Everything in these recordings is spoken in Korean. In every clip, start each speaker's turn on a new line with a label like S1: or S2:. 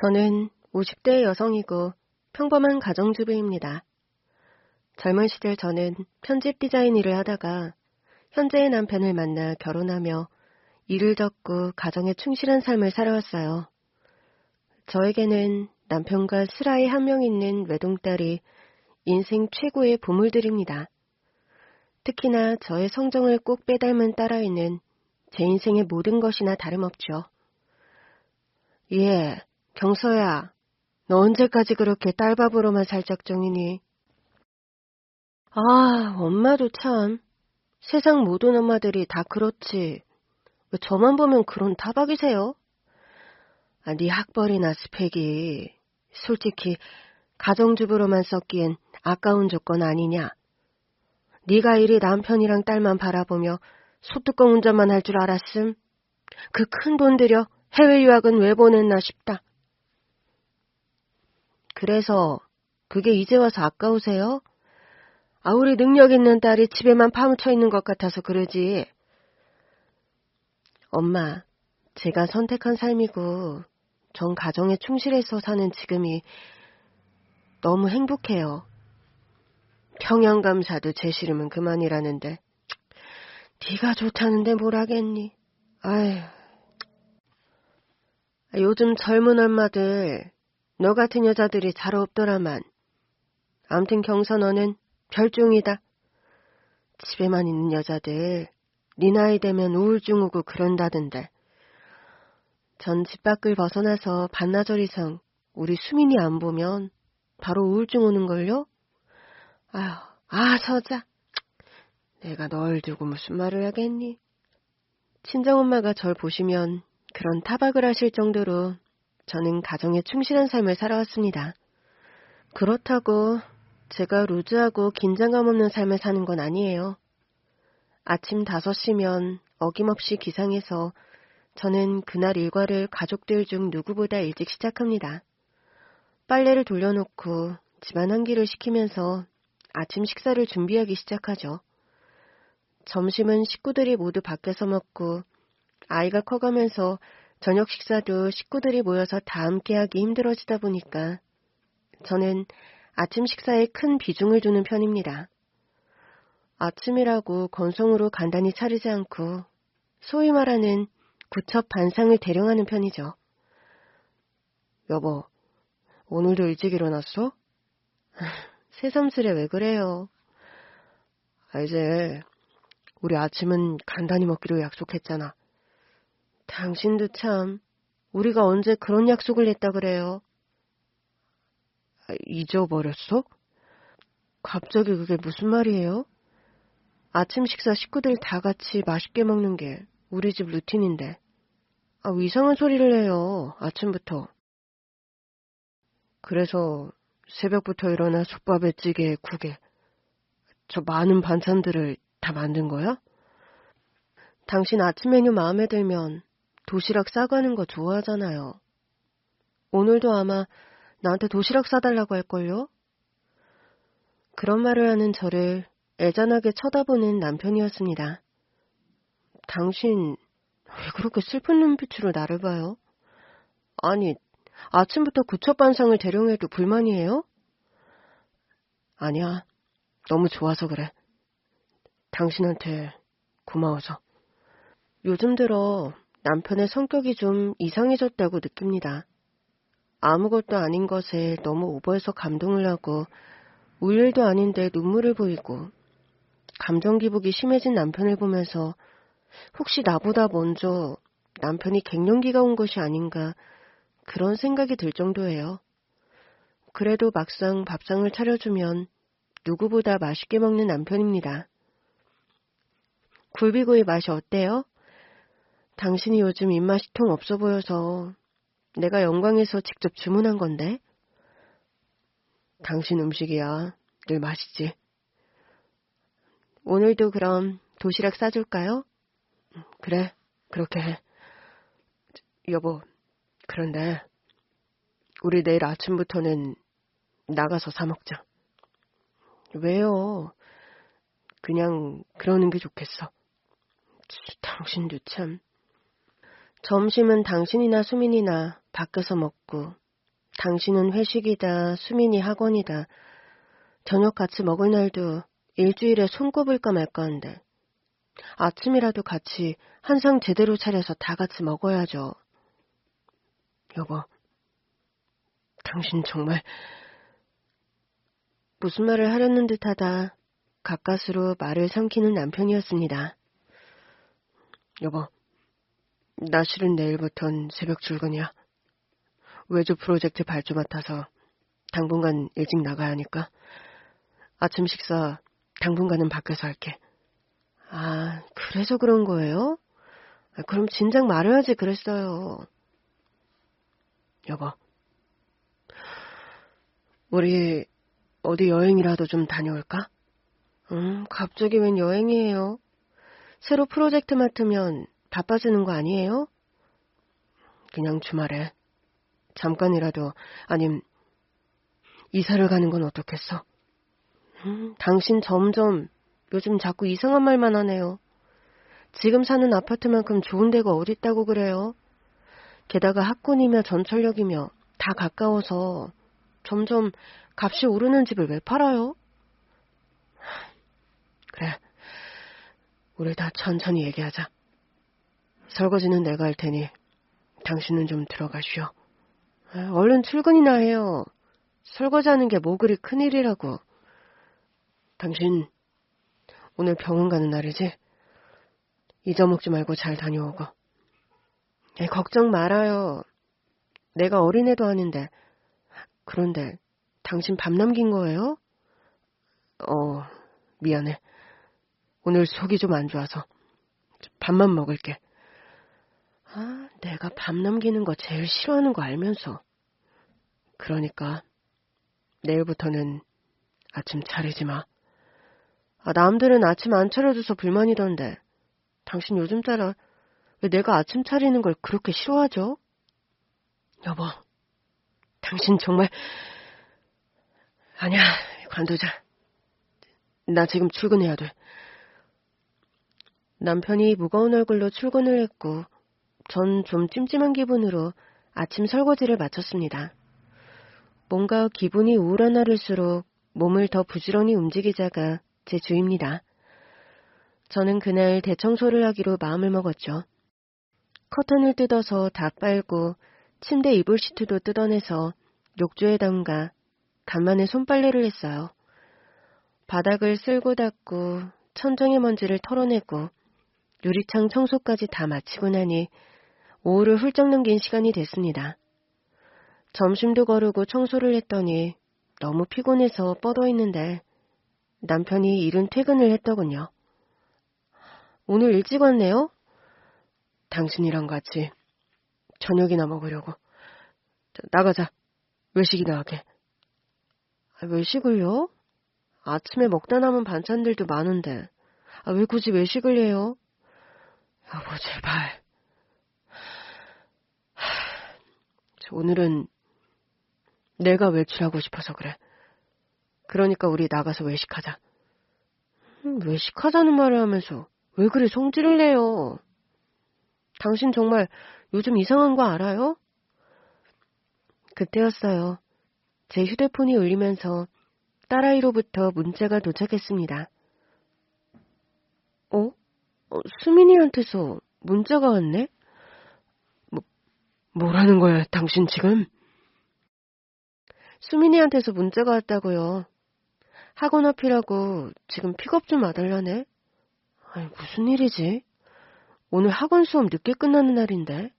S1: 저는 50대 여성이고 평범한 가정주부입니다. 젊은 시절 저는 편집 디자인 일을 하다가 현재의 남편을 만나 결혼하며 일을 접고 가정에 충실한 삶을 살아왔어요. 저에게는 남편과 슬아이 한 명 있는 외동딸이 인생 최고의 보물들입니다. 특히나 저의 성정을 꼭 빼닮은 딸아이는 제 인생의 모든 것이나 다름없죠. 예, 경서야, 너 언제까지 그렇게 딸밥으로만 살 작정이니? 아, 엄마도 참. 세상 모든 엄마들이 다 그렇지. 왜 저만 보면 그런 타박이세요? 아, 네 학벌이나 스펙이 솔직히 가정주부로만 썼기엔 아까운 조건 아니냐? 네가 이리 남편이랑 딸만 바라보며 소뚜껑 운전만 할 줄 알았음? 그 큰 돈 들여 해외 유학은 왜 보냈나 싶다. 그래서 그게 이제 와서 아까우세요? 아, 우리 능력 있는 딸이 집에만 파묻혀 있는 것 같아서 그러지. 엄마, 제가 선택한 삶이고 전 가정에 충실해서 사는 지금이 너무 행복해요. 평양감사도 제 싫으면 그만이라는데. 네가 좋다는데 뭘 하겠니? 아휴. 요즘 젊은 엄마들 너 같은 여자들이 잘 없더라만. 암튼 경서 너는 별종이다. 집에만 있는 여자들 네 나이 되면 우울증 오고 그런다던데. 전 집 밖을 벗어나서 반나절 이상 우리 수민이 안 보면 바로 우울증 오는걸요? 아휴, 서자. 내가 널 두고 무슨 말을 하겠니? 친정엄마가 절 보시면 그런 타박을 하실 정도로 저는 가정에 충실한 삶을 살아왔습니다. 그렇다고 제가 루즈하고 긴장감 없는 삶을 사는 건 아니에요. 아침 5시면 어김없이 기상해서 저는 그날 일과를 가족들 중 누구보다 일찍 시작합니다. 빨래를 돌려놓고 집안 환기를 시키면서 아침 식사를 준비하기 시작하죠. 점심은 식구들이 모두 밖에서 먹고 아이가 커가면서 저녁 식사도 식구들이 모여서 다 함께하기 힘들어지다 보니까 저는 아침 식사에 큰 비중을 두는 편입니다. 아침이라고 건성으로 간단히 차리지 않고 소위 말하는 구첩 반상을 대령하는 편이죠. 여보, 오늘도 일찍 일어났어? 새삼스레 왜 그래요? 이제 우리 아침은 간단히 먹기로 약속했잖아. 당신도 참, 우리가 언제 그런 약속을 했다 그래요? 잊어버렸어? 갑자기 그게 무슨 말이에요? 아침 식사 식구들 다 같이 맛있게 먹는 게 우리 집 루틴인데. 왜 이상한 소리를 해요, 아침부터. 그래서 새벽부터 일어나 솥밥에 찌개에 국에 저 많은 반찬들을 다 만든 거야? 당신 아침 메뉴 마음에 들면 도시락 싸가는 거 좋아하잖아요. 오늘도 아마 나한테 도시락 싸달라고 할걸요? 그런 말을 하는 저를 애잔하게 쳐다보는 남편이었습니다. 당신 왜 그렇게 슬픈 눈빛으로 나를 봐요? 아니, 아침부터 구첩반상을 대령해도 불만이에요? 아니야, 너무 좋아서 그래. 당신한테 고마워서. 요즘 들어 남편의 성격이 좀 이상해졌다고 느낍니다. 아무것도 아닌 것에 너무 오버해서 감동을 하고 울 일도 아닌데 눈물을 보이고 감정 기복이 심해진 남편을 보면서 혹시 나보다 먼저 남편이 갱년기가 온 것이 아닌가 그런 생각이 들 정도예요. 그래도 막상 밥상을 차려주면 누구보다 맛있게 먹는 남편입니다. 굴비구이 맛이 어때요? 당신이 요즘 입맛이 통 없어 보여서 내가 영광에서 직접 주문한 건데. 당신 음식이야. 늘 맛있지. 오늘도 그럼 도시락 싸줄까요? 그래, 그렇게 해. 여보, 그런데 우리 내일 아침부터는 나가서 사 먹자. 왜요? 그냥 그러는 게 좋겠어. 당신도 참. 점심은 당신이나 수민이나 밖에서 먹고 당신은 회식이다, 수민이 학원이다. 저녁 같이 먹을 날도 일주일에 손꼽을까 말까 한데 아침이라도 같이 한 상 제대로 차려서 다 같이 먹어야죠. 여보, 당신 정말 무슨 말을 하려는 듯하다 가까스로 말을 삼키는 남편이었습니다. 여보, 나 실은 내일부턴 새벽 출근이야. 외주 프로젝트 발주 맡아서 당분간 일찍 나가야 하니까 아침 식사 당분간은 밖에서 할게. 아, 그래서 그런 거예요? 그럼 진작 말해야지 그랬어요. 여보, 우리 어디 여행이라도 좀 다녀올까? 갑자기 웬 여행이에요? 새로 프로젝트 맡으면 바빠지는 거 아니에요? 그냥 주말에 잠깐이라도 아님 이사를 가는 건 어떻겠어? 당신 점점 요즘 자꾸 이상한 말만 하네요. 지금 사는 아파트만큼 좋은 데가 어딨다고 그래요? 게다가 학군이며 전철역이며 다 가까워서 점점 값이 오르는 집을 왜 팔아요? 그래, 우리 다 천천히 얘기하자. 설거지는 내가 할 테니 당신은 좀 들어가 쉬어. 얼른 출근이나 해요. 설거지하는 게 뭐 그리 큰일이라고. 당신 오늘 병원 가는 날이지? 잊어먹지 말고 잘 다녀오고. 걱정 말아요. 내가 어린애도 아닌데. 그런데 당신 밥 남긴 거예요? 미안해. 오늘 속이 좀 안 좋아서 밥만 먹을게. 내가 밥 남기는 거 제일 싫어하는 거 알면서. 그러니까 내일부터는 아침 차리지 마. 남들은 아침 안 차려줘서 불만이던데 당신 요즘 따라 왜 내가 아침 차리는 걸 그렇게 싫어하죠? 여보, 당신 정말... 아니야, 관두자. 나 지금 출근해야 돼. 남편이 무거운 얼굴로 출근을 했고 전 좀 찜찜한 기분으로 아침 설거지를 마쳤습니다. 뭔가 기분이 우울한 날일수록 몸을 더 부지런히 움직이자가 제 주입니다. 저는 그날 대청소를 하기로 마음을 먹었죠. 커튼을 뜯어서 다 빨고 침대 이불 시트도 뜯어내서 욕조에 담가 간만에 손빨래를 했어요. 바닥을 쓸고 닦고 천정의 먼지를 털어내고 유리창 청소까지 다 마치고 나니 오후를 훌쩍 넘긴 시간이 됐습니다. 점심도 거르고 청소를 했더니 너무 피곤해서 뻗어있는데 남편이 이른 퇴근을 했더군요. 오늘 일찍 왔네요? 당신이랑 같이 저녁이나 먹으려고. 나가자. 외식이나 하게. 외식을요? 아침에 먹다 남은 반찬들도 많은데 왜 굳이 외식을 해요? 여보, 제발. 오늘은 내가 외출하고 싶어서 그래. 그러니까 우리 나가서 외식하자. 외식하자는 말을 하면서 왜 그리 성질을 내요? 당신 정말 요즘 이상한 거 알아요? 그때였어요. 제 휴대폰이 울리면서 딸아이로부터 문자가 도착했습니다. 수민이한테서 문자가 왔네? 뭐라는 거야, 당신 지금? 수민이한테서 문자가 왔다고요. 학원 앞이라고 지금 픽업 좀 와달라네? 무슨 일이지? 오늘 학원 수업 늦게 끝나는 날인데.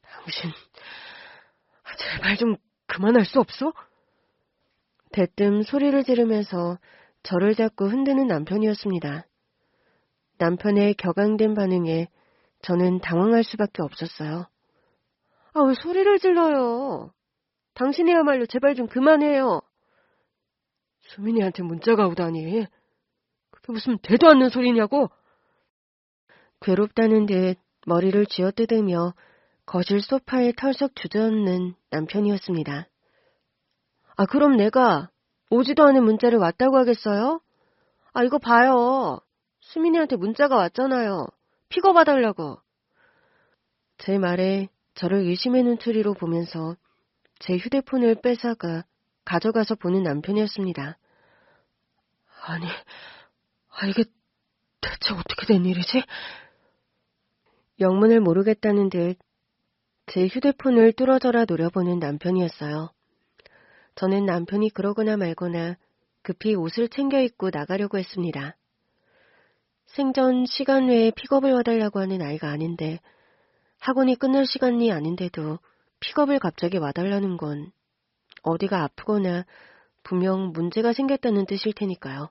S1: 당신, 제발 좀 그만할 수 없어? 대뜸 소리를 지르면서 저를 잡고 흔드는 남편이었습니다. 남편의 격앙된 반응에 저는 당황할 수밖에 없었어요. 왜 소리를 질러요? 당신이야말로 제발 좀 그만해요. 수민이한테 문자가 오다니. 그게 무슨 되도 않는 소리냐고? 괴롭다는 듯 머리를 쥐어뜯으며 거실 소파에 털썩 주저앉는 남편이었습니다. 그럼 내가 오지도 않은 문자를 왔다고 하겠어요? 이거 봐요. 수민이한테 문자가 왔잖아요. 픽업해달라고. 제 말에 저를 의심의 눈초리로 보면서 제 휴대폰을 뺏어가 가져가서 보는 남편이었습니다. 아니, 이게 대체 어떻게 된 일이지? 영문을 모르겠다는 듯 제 휴대폰을 뚫어져라 노려보는 남편이었어요. 저는 남편이 그러거나 말거나 급히 옷을 챙겨 입고 나가려고 했습니다. 생전 시간 외에 픽업을 와달라고 하는 아이가 아닌데 학원이 끝날 시간이 아닌데도 픽업을 갑자기 와달라는 건 어디가 아프거나 분명 문제가 생겼다는 뜻일 테니까요.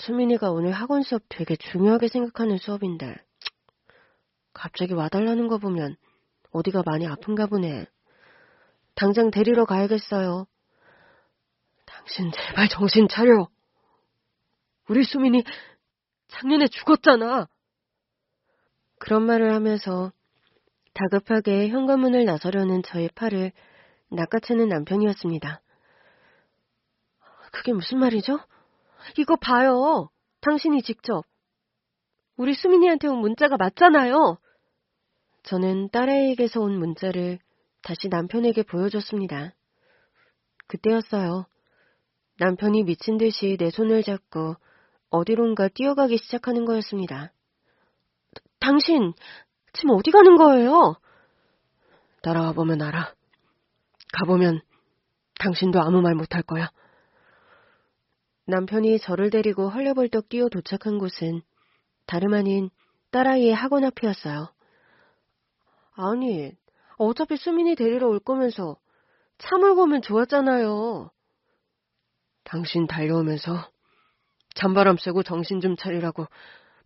S1: 수민이가 오늘 학원 수업 되게 중요하게 생각하는 수업인데 갑자기 와달라는 거 보면 어디가 많이 아픈가 보네. 당장 데리러 가야겠어요. 당신 제발 정신 차려. 우리 수민이 작년에 죽었잖아. 그런 말을 하면서 다급하게 현관문을 나서려는 저의 팔을 낚아채는 남편이었습니다. 그게 무슨 말이죠? 이거 봐요. 당신이 직접. 우리 수민이한테 온 문자가 맞잖아요. 저는 딸아이에게서 온 문자를 다시 남편에게 보여줬습니다. 그때였어요. 남편이 미친 듯이 내 손을 잡고 어디론가 뛰어가기 시작하는 거였습니다. 당신, 지금 어디 가는 거예요? 따라와 보면 알아. 가보면 당신도 아무 말 못할 거야. 남편이 저를 데리고 헐레벌떡 뛰어 도착한 곳은 다름 아닌 딸아이의 학원 앞이었어요. 아니, 어차피 수민이 데리러 올 거면서 차 몰고 오면 좋았잖아요. 당신 달려오면서 잔바람 쐬고 정신 좀 차리라고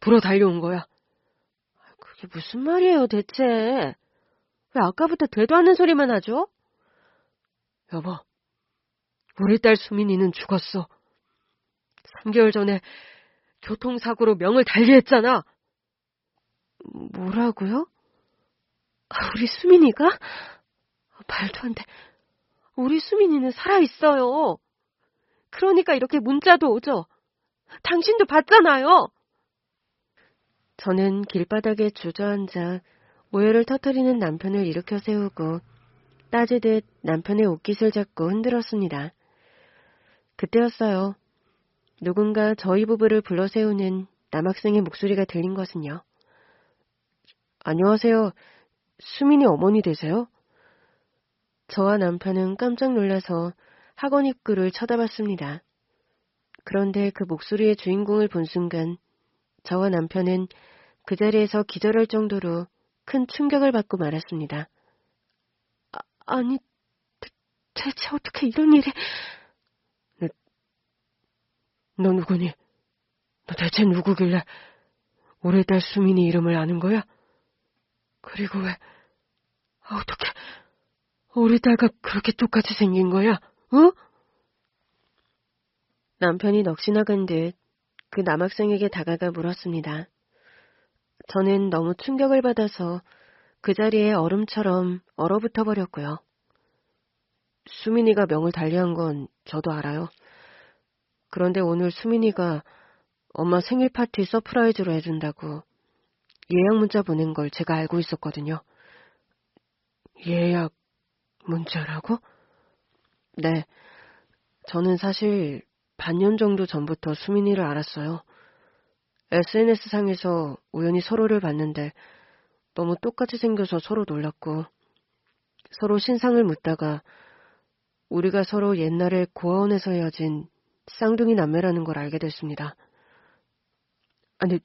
S1: 불어 달려온 거야. 그게 무슨 말이에요, 대체? 왜 아까부터 되도 않는 소리만 하죠? 여보, 우리 딸 수민이는 죽었어. 3개월 전에 교통사고로 명을 달리했잖아. 뭐라고요? 우리 수민이가? 말도 안 돼. 우리 수민이는 살아있어요. 그러니까 이렇게 문자도 오죠. 당신도 봤잖아요. 저는 길바닥에 주저앉아 오해를 터뜨리는 남편을 일으켜 세우고 따지듯 남편의 옷깃을 잡고 흔들었습니다. 그때였어요. 누군가 저희 부부를 불러세우는 남학생의 목소리가 들린 것은요. 안녕하세요. 수민이 어머니 되세요? 저와 남편은 깜짝 놀라서 학원 입구를 쳐다봤습니다. 그런데 그 목소리의 주인공을 본 순간 저와 남편은 그 자리에서 기절할 정도로 큰 충격을 받고 말았습니다. 아니, 대체 어떻게 이런 일이... 너 누구니? 너 대체 누구길래 우리 딸 수민이 이름을 아는 거야? 그리고 왜... 어떻게... 우리 딸과 그렇게 똑같이 생긴 거야? 어? 남편이 넋이나간 듯 그 남학생에게 다가가 물었습니다. 저는 너무 충격을 받아서 그 자리에 얼음처럼 얼어붙어 버렸고요. 수민이가 명을 달리한 건 저도 알아요. 그런데 오늘 수민이가 엄마 생일 파티 서프라이즈로 해준다고 예약 문자 보낸 걸 제가 알고 있었거든요. 예약 문자라고? 네. 저는 사실 반년 정도 전부터 수민이를 알았어요. SNS상에서 우연히 서로를 봤는데 너무 똑같이 생겨서 서로 놀랐고 서로 신상을 묻다가 우리가 서로 옛날에 고아원에서 헤어진 쌍둥이 남매라는 걸 알게 됐습니다. 아니,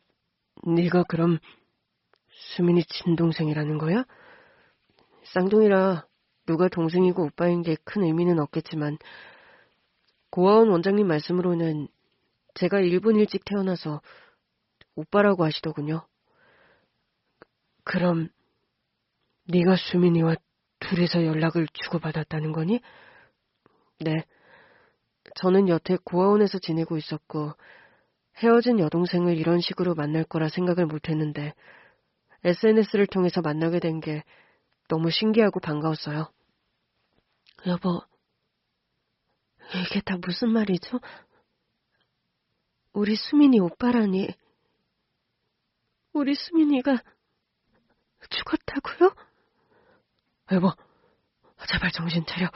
S1: 네가 그럼 수민이 친동생이라는 거야? 쌍둥이라 누가 동생이고 오빠인 게 큰 의미는 없겠지만 고아원 원장님 말씀으로는 제가 1분 일찍 태어나서 오빠라고 하시더군요. 그럼 네가 수민이와 둘이서 연락을 주고받았다는 거니? 네. 저는 여태 고아원에서 지내고 있었고 헤어진 여동생을 이런 식으로 만날 거라 생각을 못했는데 SNS를 통해서 만나게 된 게 너무 신기하고 반가웠어요. 여보, 이게 다 무슨 말이죠? 우리 수민이 오빠라니. 우리 수민이가 죽었다고요? 여보, 제발 정신 차려.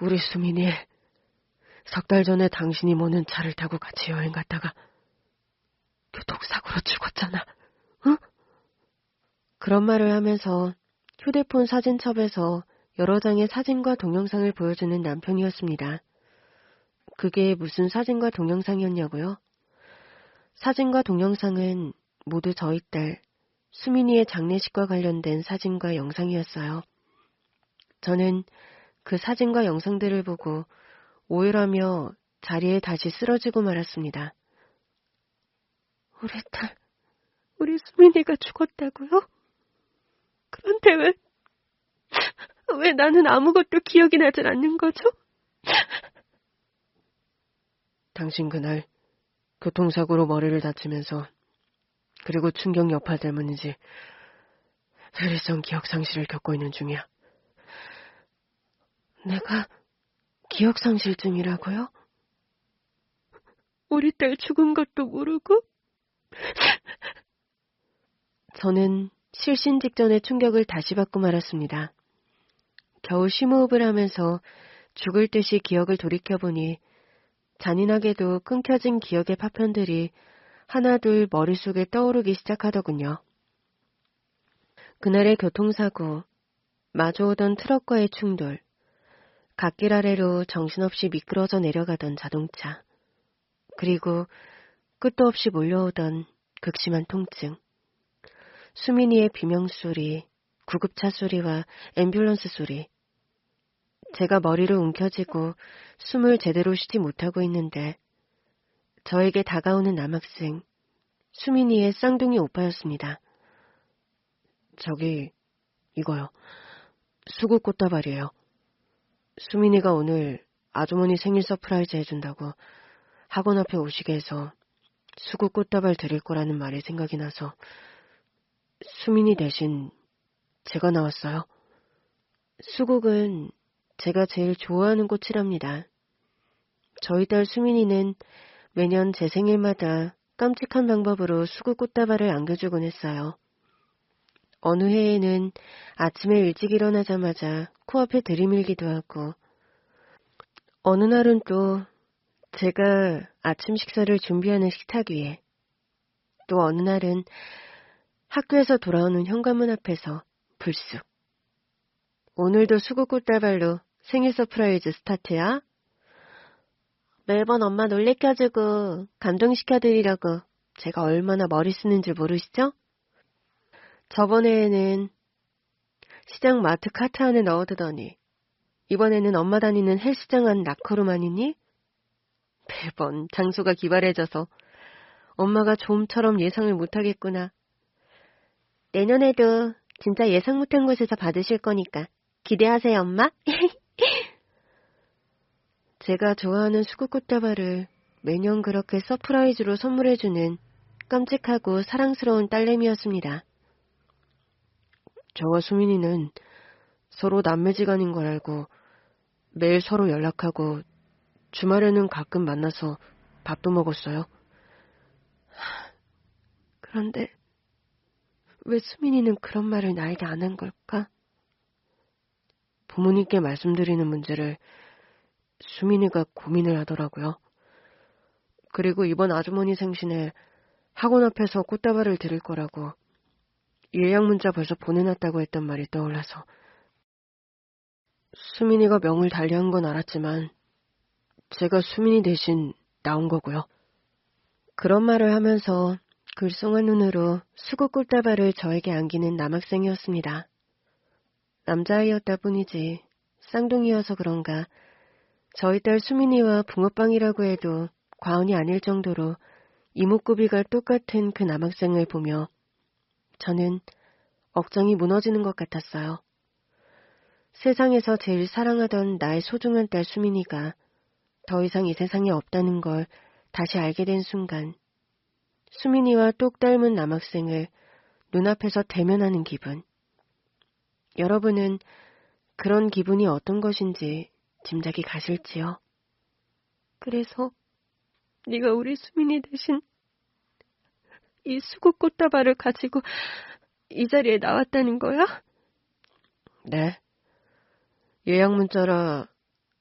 S1: 우리 수민이 3달 전에 당신이 모는 차를 타고 같이 여행 갔다가 교통사고로 죽었잖아. 응? 그런 말을 하면서 휴대폰 사진첩에서 여러 장의 사진과 동영상을 보여주는 남편이었습니다. 그게 무슨 사진과 동영상이었냐고요? 사진과 동영상은 모두 저희 딸 수민이의 장례식과 관련된 사진과 영상이었어요. 저는 그 사진과 영상들을 보고 오열하며 자리에 다시 쓰러지고 말았습니다. 우리 딸, 우리 수민이가 죽었다고요? 그런데 왜 나는 아무것도 기억이 나질 않는 거죠? 당신 그날 교통사고로 머리를 다치면서 그리고 충격 여파 때문인지 해리성 기억상실을 겪고 있는 중이야. 내가 기억상실증이라고요? 우리 딸 죽은 것도 모르고? 저는 실신 직전의 충격을 다시 받고 말았습니다. 겨우 심호흡을 하면서 죽을 듯이 기억을 돌이켜보니 잔인하게도 끊겨진 기억의 파편들이 하나둘 머릿속에 떠오르기 시작하더군요. 그날의 교통사고, 마주오던 트럭과의 충돌, 갓길 아래로 정신없이 미끄러져 내려가던 자동차, 그리고 끝도 없이 몰려오던 극심한 통증, 수민이의 비명소리, 구급차 소리와 앰뷸런스 소리. 제가 머리를 움켜쥐고 숨을 제대로 쉬지 못하고 있는데 저에게 다가오는 남학생, 수민이의 쌍둥이 오빠였습니다. 저기, 이거요. 수국 꽃다발이에요. 수민이가 오늘 아주머니 생일 서프라이즈 해준다고 학원 앞에 오시게 해서 수국 꽃다발 드릴 거라는 말이 생각이 나서 수민이 대신 제가 나왔어요. 수국은 제가 제일 좋아하는 꽃이랍니다. 저희 딸 수민이는 매년 제 생일마다 깜찍한 방법으로 수국 꽃다발을 안겨주곤 했어요. 어느 해에는 아침에 일찍 일어나자마자 코앞에 들이밀기도 하고, 어느 날은 또 제가 아침 식사를 준비하는 식탁 위에, 또 어느 날은 학교에서 돌아오는 현관문 앞에서 불쑥. 오늘도 수국 꽃다발로 생일 서프라이즈 스타트야? 매번 엄마 놀래켜주고 감동시켜드리려고 제가 얼마나 머리 쓰는 줄 모르시죠? 저번 해에는 시장 마트 카트 안에 넣어두더니 이번에는 엄마 다니는 헬스장 안 라커룸 아니니? 매번 장소가 기발해져서 엄마가 좀처럼 예상을 못하겠구나. 내년에도 진짜 예상 못한 곳에서 받으실 거니까 기대하세요, 엄마. 제가 좋아하는 수국꽃다발을 매년 그렇게 서프라이즈로 선물해주는 깜찍하고 사랑스러운 딸내미였습니다. 저와 수민이는 서로 남매지간인 걸 알고 매일 서로 연락하고 주말에는 가끔 만나서 밥도 먹었어요. 그런데 왜 수민이는 그런 말을 나에게 안 한 걸까? 부모님께 말씀드리는 문제를 수민이가 고민을 하더라고요. 그리고 이번 아주머니 생신에 학원 앞에서 꽃다발을 드릴 거라고 예약 문자 벌써 보내놨다고 했던 말이 떠올라서 수민이가 명을 달리한 건 알았지만 제가 수민이 대신 나온 거고요. 그런 말을 하면서 글썽한 눈으로 수국 꽃다발을 저에게 안기는 남학생이었습니다. 남자아이였다 뿐이지 쌍둥이여서 그런가 저희 딸 수민이와 붕어빵이라고 해도 과언이 아닐 정도로 이목구비가 똑같은 그 남학생을 보며 저는 억장이 무너지는 것 같았어요. 세상에서 제일 사랑하던 나의 소중한 딸 수민이가 더 이상 이 세상에 없다는 걸 다시 알게 된 순간 수민이와 똑 닮은 남학생을 눈앞에서 대면하는 기분. 여러분은 그런 기분이 어떤 것인지 짐작이 가실지요? 그래서 네가 우리 수민이 대신 이 수국 꽃다발을 가지고 이 자리에 나왔다는 거야? 네. 예약 문자라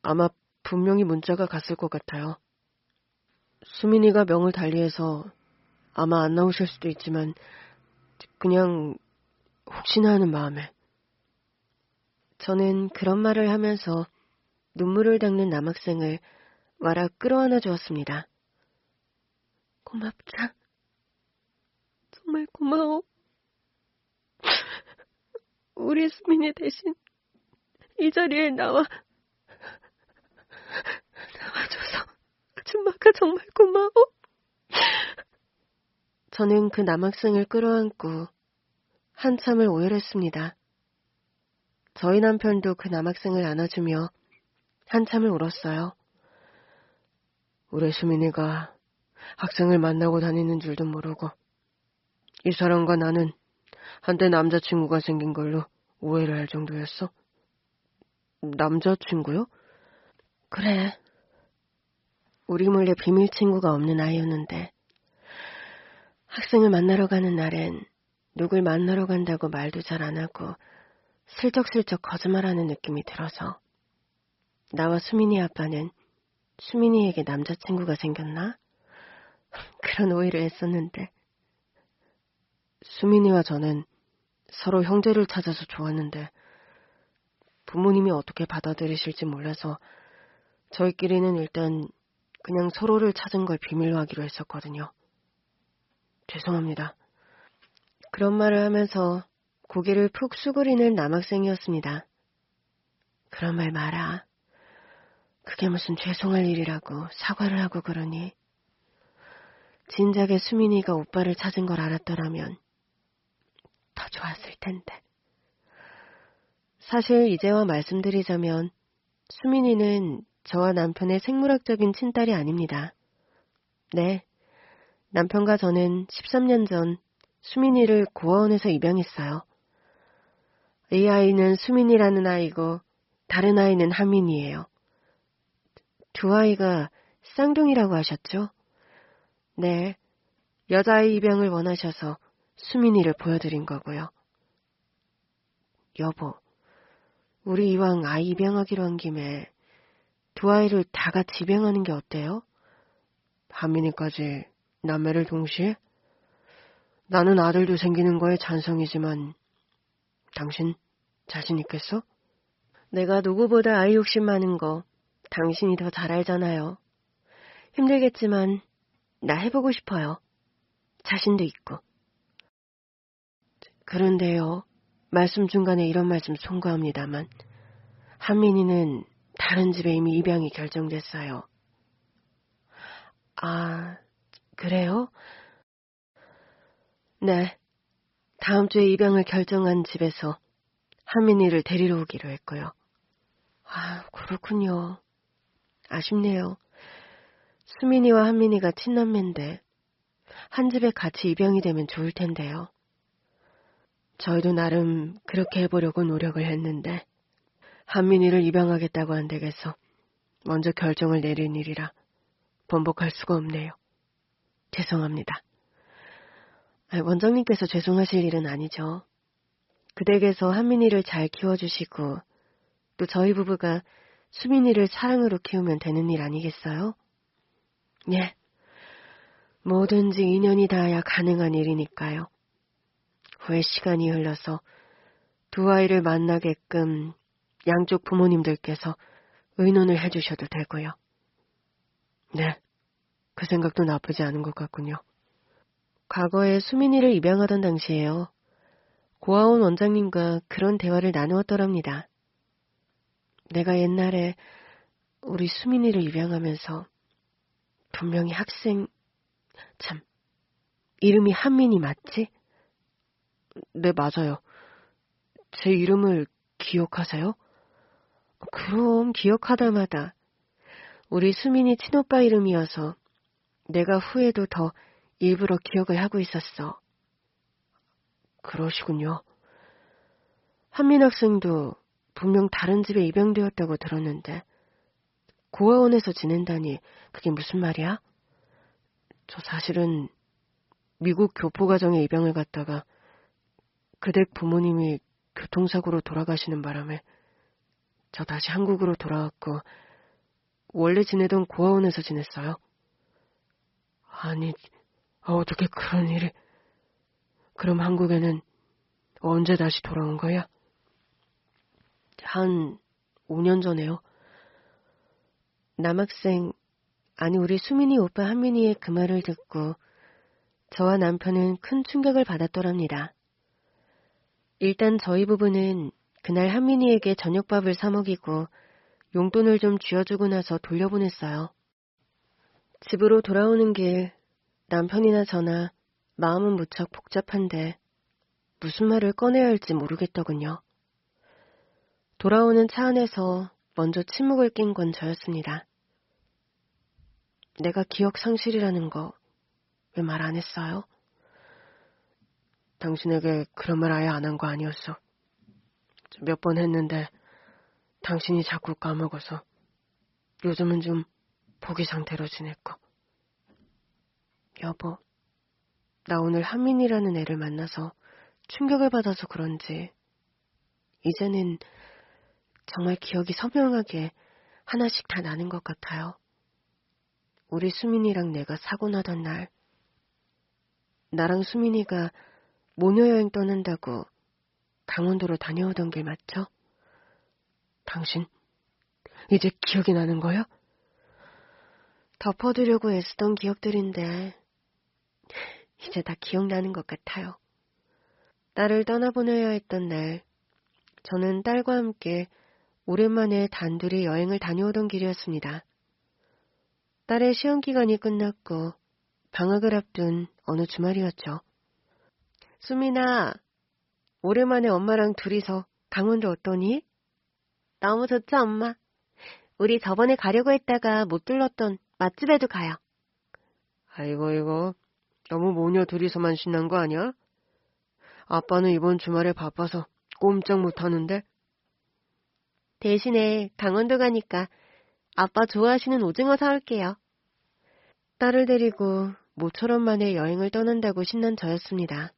S1: 아마 분명히 문자가 갔을 것 같아요. 수민이가 명을 달리해서 아마 안 나오실 수도 있지만 그냥 혹시나 하는 마음에. 저는 그런 말을 하면서 눈물을 닦는 남학생을 와라 끌어안아 주었습니다. 고맙다. 정말 고마워. 우리 수민이 대신 이 자리에 나와줘서 아줌마가 정말 고마워. 저는 그 남학생을 끌어안고 한참을 오열했습니다. 저희 남편도 그 남학생을 안아주며 한참을 울었어요. 우리 수민이가 학생을 만나고 다니는 줄도 모르고 이 사람과 나는 한때 남자친구가 생긴 걸로 오해를 할 정도였어. 남자친구요? 그래. 우리 몰래 비밀 친구가 없는 아이였는데 학생을 만나러 가는 날엔 누굴 만나러 간다고 말도 잘 안 하고 슬쩍슬쩍 거짓말하는 느낌이 들어서 나와 수민이 아빠는 수민이에게 남자친구가 생겼나? 그런 오해를 했었는데 수민이와 저는 서로 형제를 찾아서 좋았는데 부모님이 어떻게 받아들이실지 몰라서 저희끼리는 일단 그냥 서로를 찾은 걸 비밀로 하기로 했었거든요. 죄송합니다. 그런 말을 하면서 고개를 푹 수그리는 남학생이었습니다. 그런 말 마라. 그게 무슨 죄송할 일이라고 사과를 하고 그러니. 진작에 수민이가 오빠를 찾은 걸 알았더라면 더 좋았을 텐데. 사실 이제와 말씀드리자면 수민이는 저와 남편의 생물학적인 친딸이 아닙니다. 네, 남편과 저는 13년 전 수민이를 고아원에서 입양했어요. 이 아이는 수민이라는 아이고 다른 아이는 한민이에요. 두 아이가 쌍둥이라고 하셨죠? 네, 여자아이 입양을 원하셔서 수민이를 보여드린 거고요. 여보, 우리 이왕 아이 입양하기로 한 김에 두 아이를 다 같이 입양하는 게 어때요? 한민이까지 남매를 동시에? 나는 아들도 생기는 거에 찬성이지만 당신 자신 있겠어? 내가 누구보다 아이 욕심 많은 거 당신이 더 잘 알잖아요. 힘들겠지만 나 해보고 싶어요. 자신도 있고. 그런데요. 말씀 중간에 이런 말씀 송구합니다만 한민이는 다른 집에 이미 입양이 결정됐어요. 아, 그래요? 네. 다음 주에 입양을 결정한 집에서 한민이를 데리러 오기로 했고요. 아, 그렇군요. 아쉽네요. 수민이와 한민이가 친남매인데 한 집에 같이 입양이 되면 좋을 텐데요. 저희도 나름 그렇게 해보려고 노력을 했는데 한민이를 입양하겠다고 한 댁에서 먼저 결정을 내린 일이라 번복할 수가 없네요. 죄송합니다. 원장님께서 죄송하실 일은 아니죠. 그 댁에서 한민이를 잘 키워주시고 또 저희 부부가 수민이를 사랑으로 키우면 되는 일 아니겠어요? 예. 뭐든지 인연이 닿아야 가능한 일이니까요. 후에 시간이 흘러서 두 아이를 만나게끔 양쪽 부모님들께서 의논을 해주셔도 되고요. 네, 그 생각도 나쁘지 않은 것 같군요. 과거에 수민이를 입양하던 당시에요. 고아원 원장님과 그런 대화를 나누었더랍니다. 내가 옛날에 우리 수민이를 입양하면서 분명히 참, 이름이 한민이 맞지? 네, 맞아요. 제 이름을 기억하세요? 그럼 기억하다마다 우리 수민이 친오빠 이름이어서 내가 후에도 더 일부러 기억을 하고 있었어. 그러시군요. 한민 학생도 분명 다른 집에 입양되었다고 들었는데 고아원에서 지낸다니 그게 무슨 말이야? 저 사실은 미국 교포가정에 입양을 갔다가 그 댁 부모님이 교통사고로 돌아가시는 바람에 저 다시 한국으로 돌아왔고 원래 지내던 고아원에서 지냈어요. 아니, 어떻게 그런 일이... 그럼 한국에는 언제 다시 돌아온 거야? 한 5년 전에요. 남학생, 아니 우리 수민이 오빠 한민이의 그 말을 듣고 저와 남편은 큰 충격을 받았더랍니다. 일단 저희 부부는 그날 한민이에게 저녁밥을 사 먹이고 용돈을 좀 쥐어주고 나서 돌려보냈어요. 집으로 돌아오는 길 남편이나 저나 마음은 무척 복잡한데 무슨 말을 꺼내야 할지 모르겠더군요. 돌아오는 차 안에서 먼저 침묵을 낀 건 저였습니다. 내가 기억 상실이라는 거 왜 말 안 했어요? 당신에게 그런 말 아예 안 한 거 아니었어. 몇 번 했는데 당신이 자꾸 까먹어서 요즘은 좀 포기 상태로 지냈고. 여보, 나 오늘 한민이라는 애를 만나서 충격을 받아서 그런지 이제는 정말 기억이 선명하게 하나씩 다 나는 것 같아요. 우리 수민이랑 내가 사고 나던 날, 나랑 수민이가 모녀여행 떠난다고 강원도로 다녀오던 길 맞죠? 당신, 이제 기억이 나는 거야? 덮어두려고 애쓰던 기억들인데 이제 다 기억나는 것 같아요. 딸을 떠나보내야 했던 날, 저는 딸과 함께 오랜만에 단둘이 여행을 다녀오던 길이었습니다. 딸의 시험기간이 끝났고 방학을 앞둔 어느 주말이었죠. 수민아, 오랜만에 엄마랑 둘이서 강원도 어떠니? 너무 좋죠, 엄마. 우리 저번에 가려고 했다가 못 들렀던 맛집에도 가요. 아이고, 이거 너무 모녀 둘이서만 신난 거 아니야? 아빠는 이번 주말에 바빠서 꼼짝 못하는데. 대신에 강원도 가니까 아빠 좋아하시는 오징어 사올게요. 딸을 데리고 모처럼 만에 여행을 떠난다고 신난 저였습니다.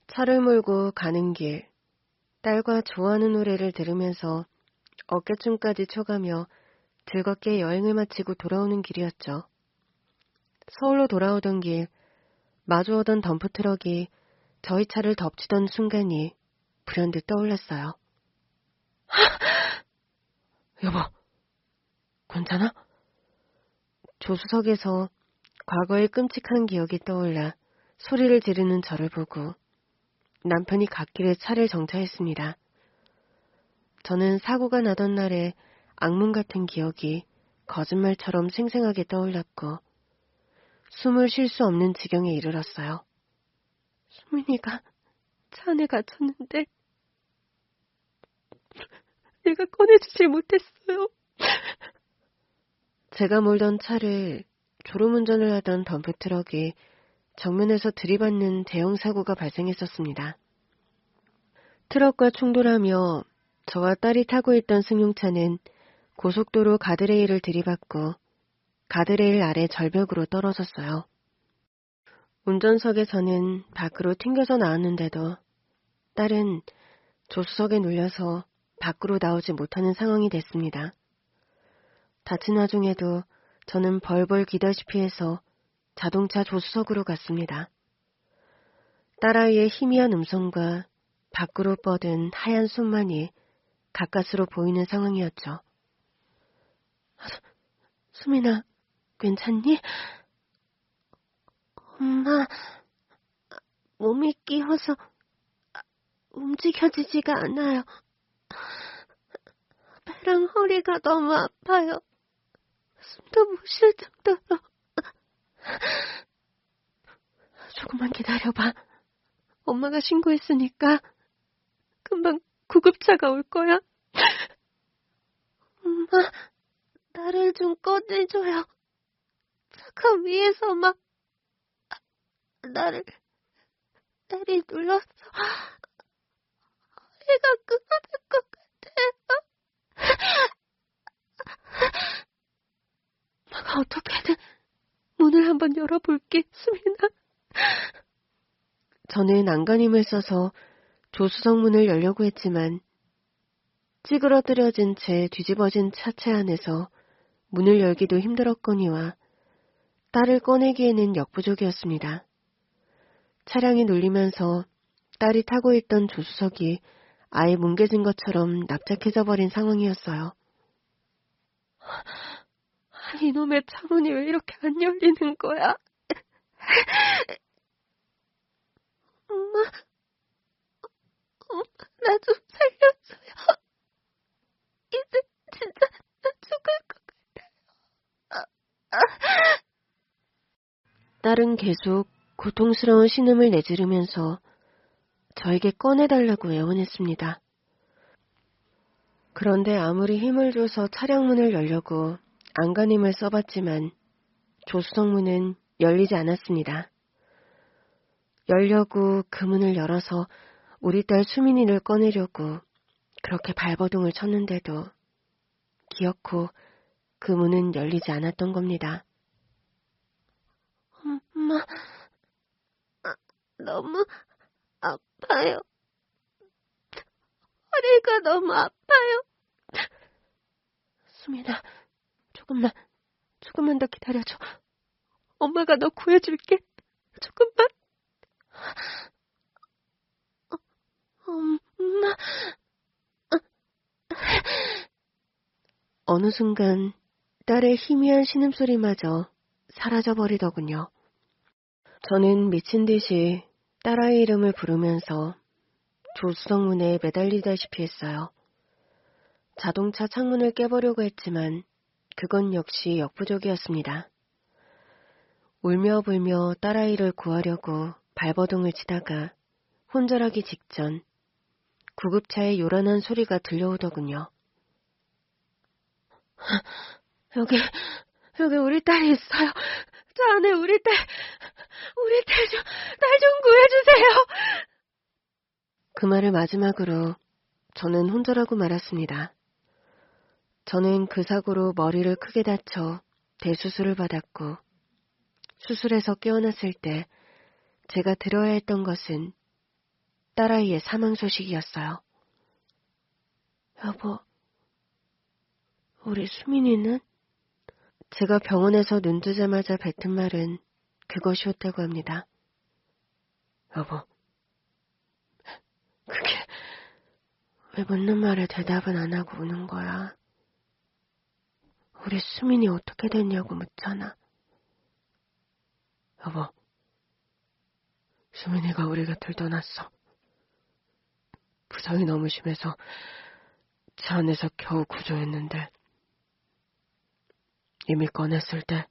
S1: 차를 몰고 가는 길, 딸과 좋아하는 노래를 들으면서 어깨춤까지 춰가며 즐겁게 여행을 마치고 돌아오는 길이었죠. 서울로 돌아오던 길, 마주오던 덤프트럭이 저희 차를 덮치던 순간이 불현듯 떠올랐어요. 여보, 괜찮아? 조수석에서 과거의 끔찍한 기억이 떠올라 소리를 지르는 저를 보고 남편이 갓길에 차를 정차했습니다. 저는 사고가 나던 날의 악몽 같은 기억이 거짓말처럼 생생하게 떠올랐고 숨을 쉴 수 없는 지경에 이르렀어요. 수민이가 차 안에 갇혔는데 내가 꺼내주질 못했어요. 제가 몰던 차를 졸음운전을 하던 덤프트럭이 정면에서 들이받는 대형 사고가 발생했었습니다. 트럭과 충돌하며 저와 딸이 타고 있던 승용차는 고속도로 가드레일을 들이받고 가드레일 아래 절벽으로 떨어졌어요. 운전석에 저는 밖으로 튕겨서 나왔는데도 딸은 조수석에 눌려서 밖으로 나오지 못하는 상황이 됐습니다. 다친 와중에도 저는 벌벌 기다시피 해서 자동차 조수석으로 갔습니다. 딸아이의 희미한 음성과 밖으로 뻗은 하얀 손만이 가까스로 보이는 상황이었죠. 수민아, 괜찮니? 엄마, 몸이 끼어서 움직여지지가 않아요. 배랑 허리가 너무 아파요. 숨도 못 쉴 정도로. 조금만 기다려봐. 엄마가 신고했으니까 금방 구급차가 올 거야. 엄마, 나를 좀 꺼내줘요. 차가 위에서 막 나를 때리 눌러서 해가 끊어질 것 같아요. 엄마가 어떻게든 문을 한번 열어볼게, 수민아. 저는 안간힘을 써서 조수석 문을 열려고 했지만 찌그러뜨려진 채 뒤집어진 차체 안에서 문을 열기도 힘들었거니와 딸을 꺼내기에는 역부족이었습니다. 차량이 눌리면서 딸이 타고 있던 조수석이 아예 뭉개진 것처럼 납작해져 버린 상황이었어요. 이놈의 차문이 왜 이렇게 안 열리는 거야? 엄마, 나 좀 살려줘요. 이제 진짜 나 죽을 것 같아요. 딸은 계속 고통스러운 신음을 내지르면서 저에게 꺼내달라고 애원했습니다. 그런데 아무리 힘을 줘서 차량 문을 열려고 안간힘을 써봤지만 조수석 문은 열리지 않았습니다. 열려고 그 문을 열어서 우리 딸 수민이를 꺼내려고 그렇게 발버둥을 쳤는데도 기어코 그 문은 열리지 않았던 겁니다. 엄마, 너무 아파요. 허리가 너무 아파요. 수민아, 조금만 더 기다려줘. 엄마가 너 구해줄게. 조금만. 엄마. 어느 순간 딸의 희미한 신음소리마저 사라져버리더군요. 저는 미친 듯이 딸아이 이름을 부르면서 조수석 문에 매달리다시피 했어요. 자동차 창문을 깨보려고 했지만 그건 역시 역부족이었습니다. 울며 불며 딸아이를 구하려고 발버둥을 치다가 혼절하기 직전 구급차의 요란한 소리가 들려오더군요. 여기 우리 딸이 있어요. 저 안에 우리 딸 좀 구해주세요. 그 말을 마지막으로 저는 혼절하고 말았습니다. 저는 그 사고로 머리를 크게 다쳐 대수술을 받았고 수술에서 깨어났을 때 제가 들어야 했던 것은 딸아이의 사망 소식이었어요. 여보, 우리 수민이는? 제가 병원에서 눈 뜨자마자 뱉은 말은 그것이었다고 합니다. 여보, 그게 왜 묻는 말에 대답은 안 하고 우는 거야? 우리 수민이 어떻게 됐냐고 묻잖아. 여보, 수민이가 우리 곁을 떠났어. 부상이 너무 심해서 차 안에서 겨우 구조했는데 이미 꺼냈을 때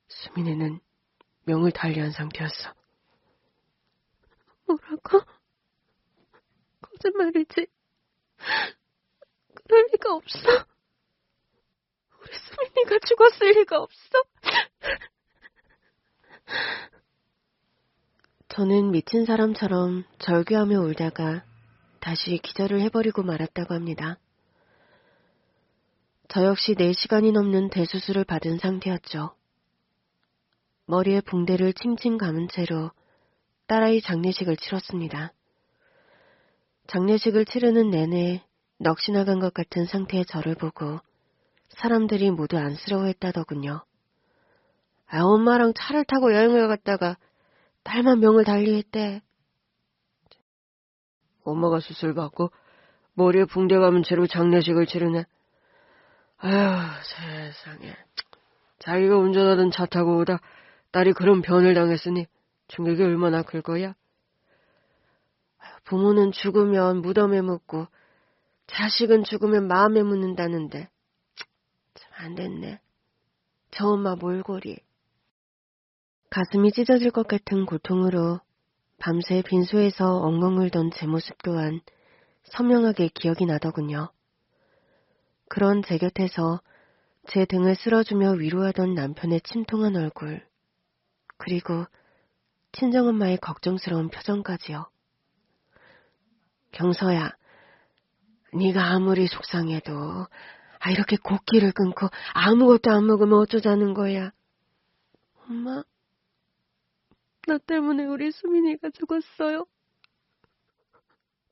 S1: 수민이는 명을 달리한 상태였어. 뭐라고? 거짓말이지. 그럴 리가 없어. 우리 수민이가 죽었을 리가 없어. 저는 미친 사람처럼 절규하며 울다가 다시 기절을 해버리고 말았다고 합니다. 저 역시 4시간이 넘는 대수술을 받은 상태였죠. 머리에 붕대를 칭칭 감은 채로 딸아이 장례식을 치렀습니다. 장례식을 치르는 내내 넋이 나간 것 같은 상태의 저를 보고 사람들이 모두 안쓰러워했다더군요. 엄마랑 차를 타고 여행을 갔다가 딸만 명을 달리했대. 엄마가 수술받고 머리에 붕대 감은 채로 장례식을 치르네. 아휴, 세상에. 자기가 운전하던 차 타고 오다 딸이 그런 변을 당했으니 충격이 얼마나 클 거야? 부모는 죽으면 무덤에 묻고 자식은 죽으면 마음에 묻는다는데 참 안 됐네. 저 엄마 몰골이. 가슴이 찢어질 것 같은 고통으로 밤새 빈소에서 엉엉 울던 제 모습 또한 선명하게 기억이 나더군요. 그런 제 곁에서 제 등을 쓸어주며 위로하던 남편의 침통한 얼굴, 그리고 친정엄마의 걱정스러운 표정까지요. 경서야, 네가 아무리 속상해도 이렇게 곡기를 끊고 아무것도 안 먹으면 어쩌자는 거야. 엄마, 나 때문에 우리 수민이가 죽었어요.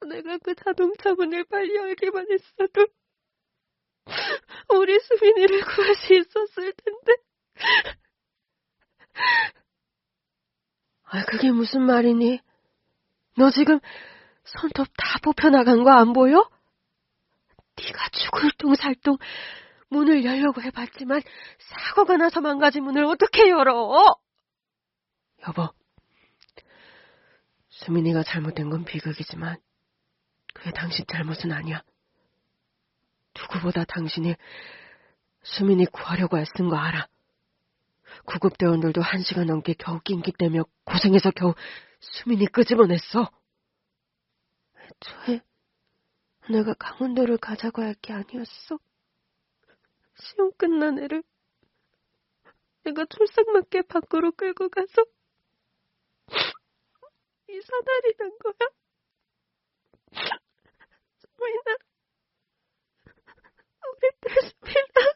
S1: 내가 그 자동차 문을 빨리 열기만 했어도 우리 수민이를 구할 수 있었을 텐데. 그게 무슨 말이니? 너 지금 손톱 다 뽑혀나간 거 안 보여? 네가 죽을 뚱살뚱 문을 열려고 해봤지만 사고가 나서 망가진 문을 어떻게 열어? 여보, 수민이가 잘못된 건 비극이지만 그게 당신 잘못은 아니야. 누구보다 당신이 수민이 구하려고 애쓴 거 알아. 구급대원들도 1시간 넘게 겨우 낑낑대며 고생해서 겨우 수민이 끄집어냈어. 애초에 내가 강원도를 가자고 할 게 아니었어. 시험 끝난 애를 내가 출석맞게 밖으로 끌고 가서 이 사달이 난 거야. 수민아, 우리 딸 수민아.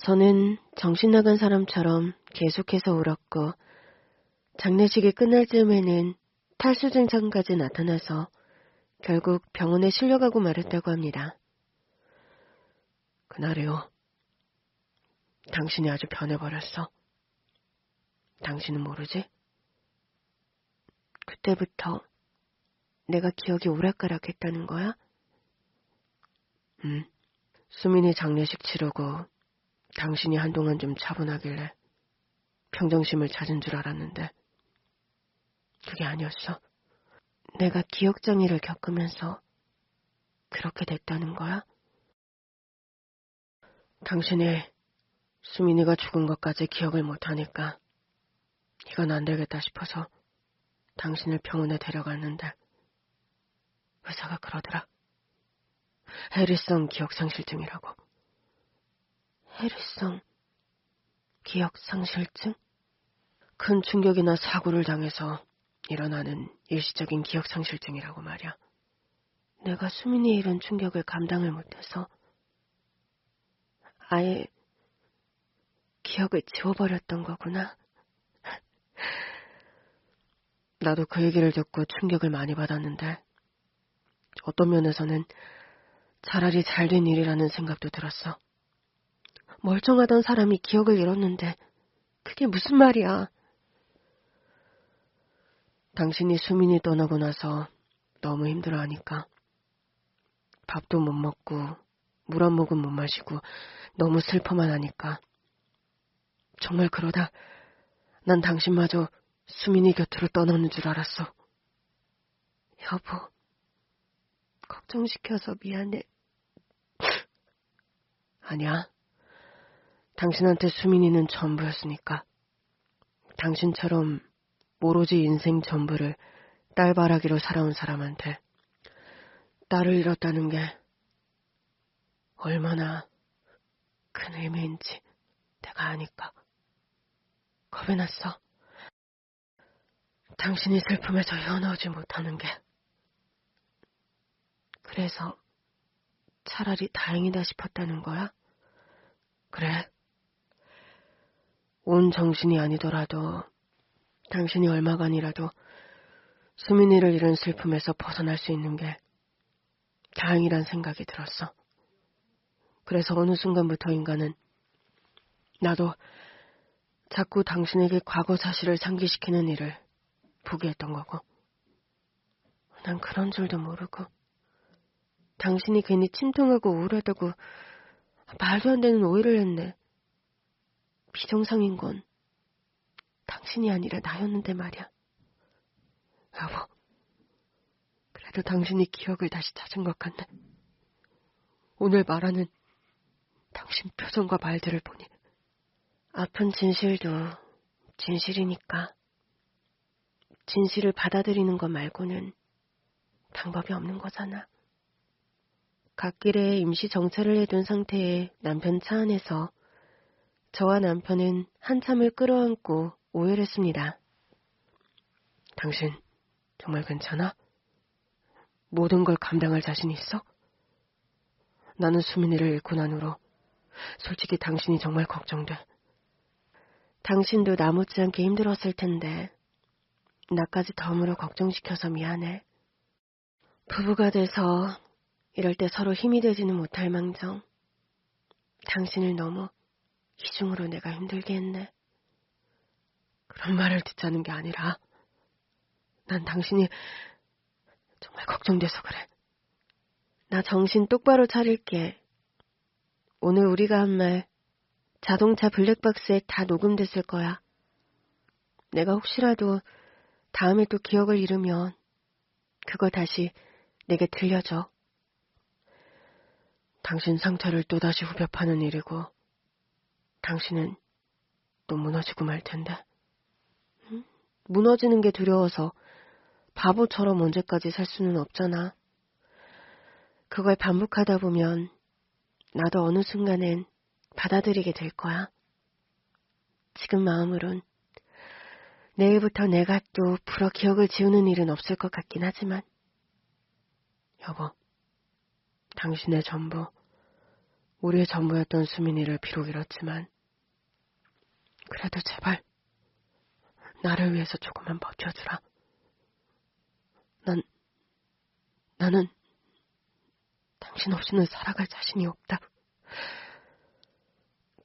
S1: 저는 정신 나간 사람처럼 계속해서 울었고 장례식이 끝날 즈음에는 탈수증상까지 나타나서 결국 병원에 실려가고 말았다고 합니다. 그날이요. 당신이 아주 변해버렸어. 당신은 모르지? 그때부터 내가 기억이 오락가락했다는 거야? 수민이 장례식 치르고 당신이 한동안 좀 차분하길래 평정심을 찾은 줄 알았는데 그게 아니었어. 내가 기억장애를 겪으면서 그렇게 됐다는 거야? 당신이 수민이가 죽은 것까지 기억을 못하니까 이건 안 되겠다 싶어서 당신을 병원에 데려갔는데 의사가 그러더라. 해리성 기억상실증이라고. 해리성 기억상실증? 큰 충격이나 사고를 당해서 일어나는 일시적인 기억상실증이라고 말이야. 내가 수민이 잃은 충격을 감당을 못해서 아예 기억을 지워버렸던 거구나. 나도 그 얘기를 듣고 충격을 많이 받았는데 어떤 면에서는 차라리 잘된 일이라는 생각도 들었어. 멀쩡하던 사람이 기억을 잃었는데 그게 무슨 말이야. 당신이 수민이 떠나고 나서 너무 힘들어하니까 밥도 못 먹고 물 한 모금 못 마시고 너무 슬퍼만 하니까 정말 그러다 난 당신마저 수민이 곁으로 떠나는 줄 알았어. 여보, 걱정시켜서 미안해. 아니야. 당신한테 수민이는 전부였으니까. 당신처럼 오로지 인생 전부를 딸바라기로 살아온 사람한테 딸을 잃었다는 게 얼마나 큰 의미인지 내가 아니까 겁이 났어. 당신이 슬픔에서 헤어나오지 못하는 게. 그래서 차라리 다행이다 싶었다는 거야? 그래. 온 정신이 아니더라도 당신이 얼마간이라도 수민이를 잃은 슬픔에서 벗어날 수 있는 게 다행이란 생각이 들었어. 그래서 어느 순간부터인가는 나도 자꾸 당신에게 과거 사실을 상기시키는 일을 포기했던 거고. 난 그런 줄도 모르고 당신이 괜히 침통하고 우울하다고 말도 안 되는 오해를 했네. 비정상인 건 당신이 아니라 나였는데 말이야. 여보, 그래도 당신이 기억을 다시 찾은 것 같네. 오늘 말하는 당신 표정과 말들을 보니. 아픈 진실도 진실이니까 진실을 받아들이는 것 말고는 방법이 없는 거잖아. 갓길에 임시 정차를 해둔 상태의 남편 차 안에서 저와 남편은 한참을 끌어안고 오해를 했습니다. 당신 정말 괜찮아? 모든 걸 감당할 자신 있어? 나는 수민이를 잃고 난 후로 솔직히 당신이 정말 걱정돼. 당신도 나 못지않게 힘들었을 텐데 나까지 덤으로 걱정시켜서 미안해. 부부가 돼서 이럴 때 서로 힘이 되지는 못할 망정 당신을 너무 이중으로 내가 힘들게 했네. 그런 말을 듣자는 게 아니라 난 당신이 정말 걱정돼서 그래. 나 정신 똑바로 차릴게. 오늘 우리가 한 말 자동차 블랙박스에 다 녹음됐을 거야. 내가 혹시라도 다음에 또 기억을 잃으면 그거 다시 내게 들려줘. 당신 상처를 또다시 후벼 파는 일이고 당신은 또 무너지고 말 텐데. 응? 무너지는 게 두려워서 바보처럼 언제까지 살 수는 없잖아. 그걸 반복하다 보면 나도 어느 순간엔 받아들이게 될 거야. 지금 마음으론 내일부터 내가 또 불어 기억을 지우는 일은 없을 것 같긴 하지만 여보, 당신의 전부, 우리의 전부였던 수민이를 비록 잃었지만 그래도 제발 나를 위해서 조금만 버텨주라. 나는 당신 없이는 살아갈 자신이 없다.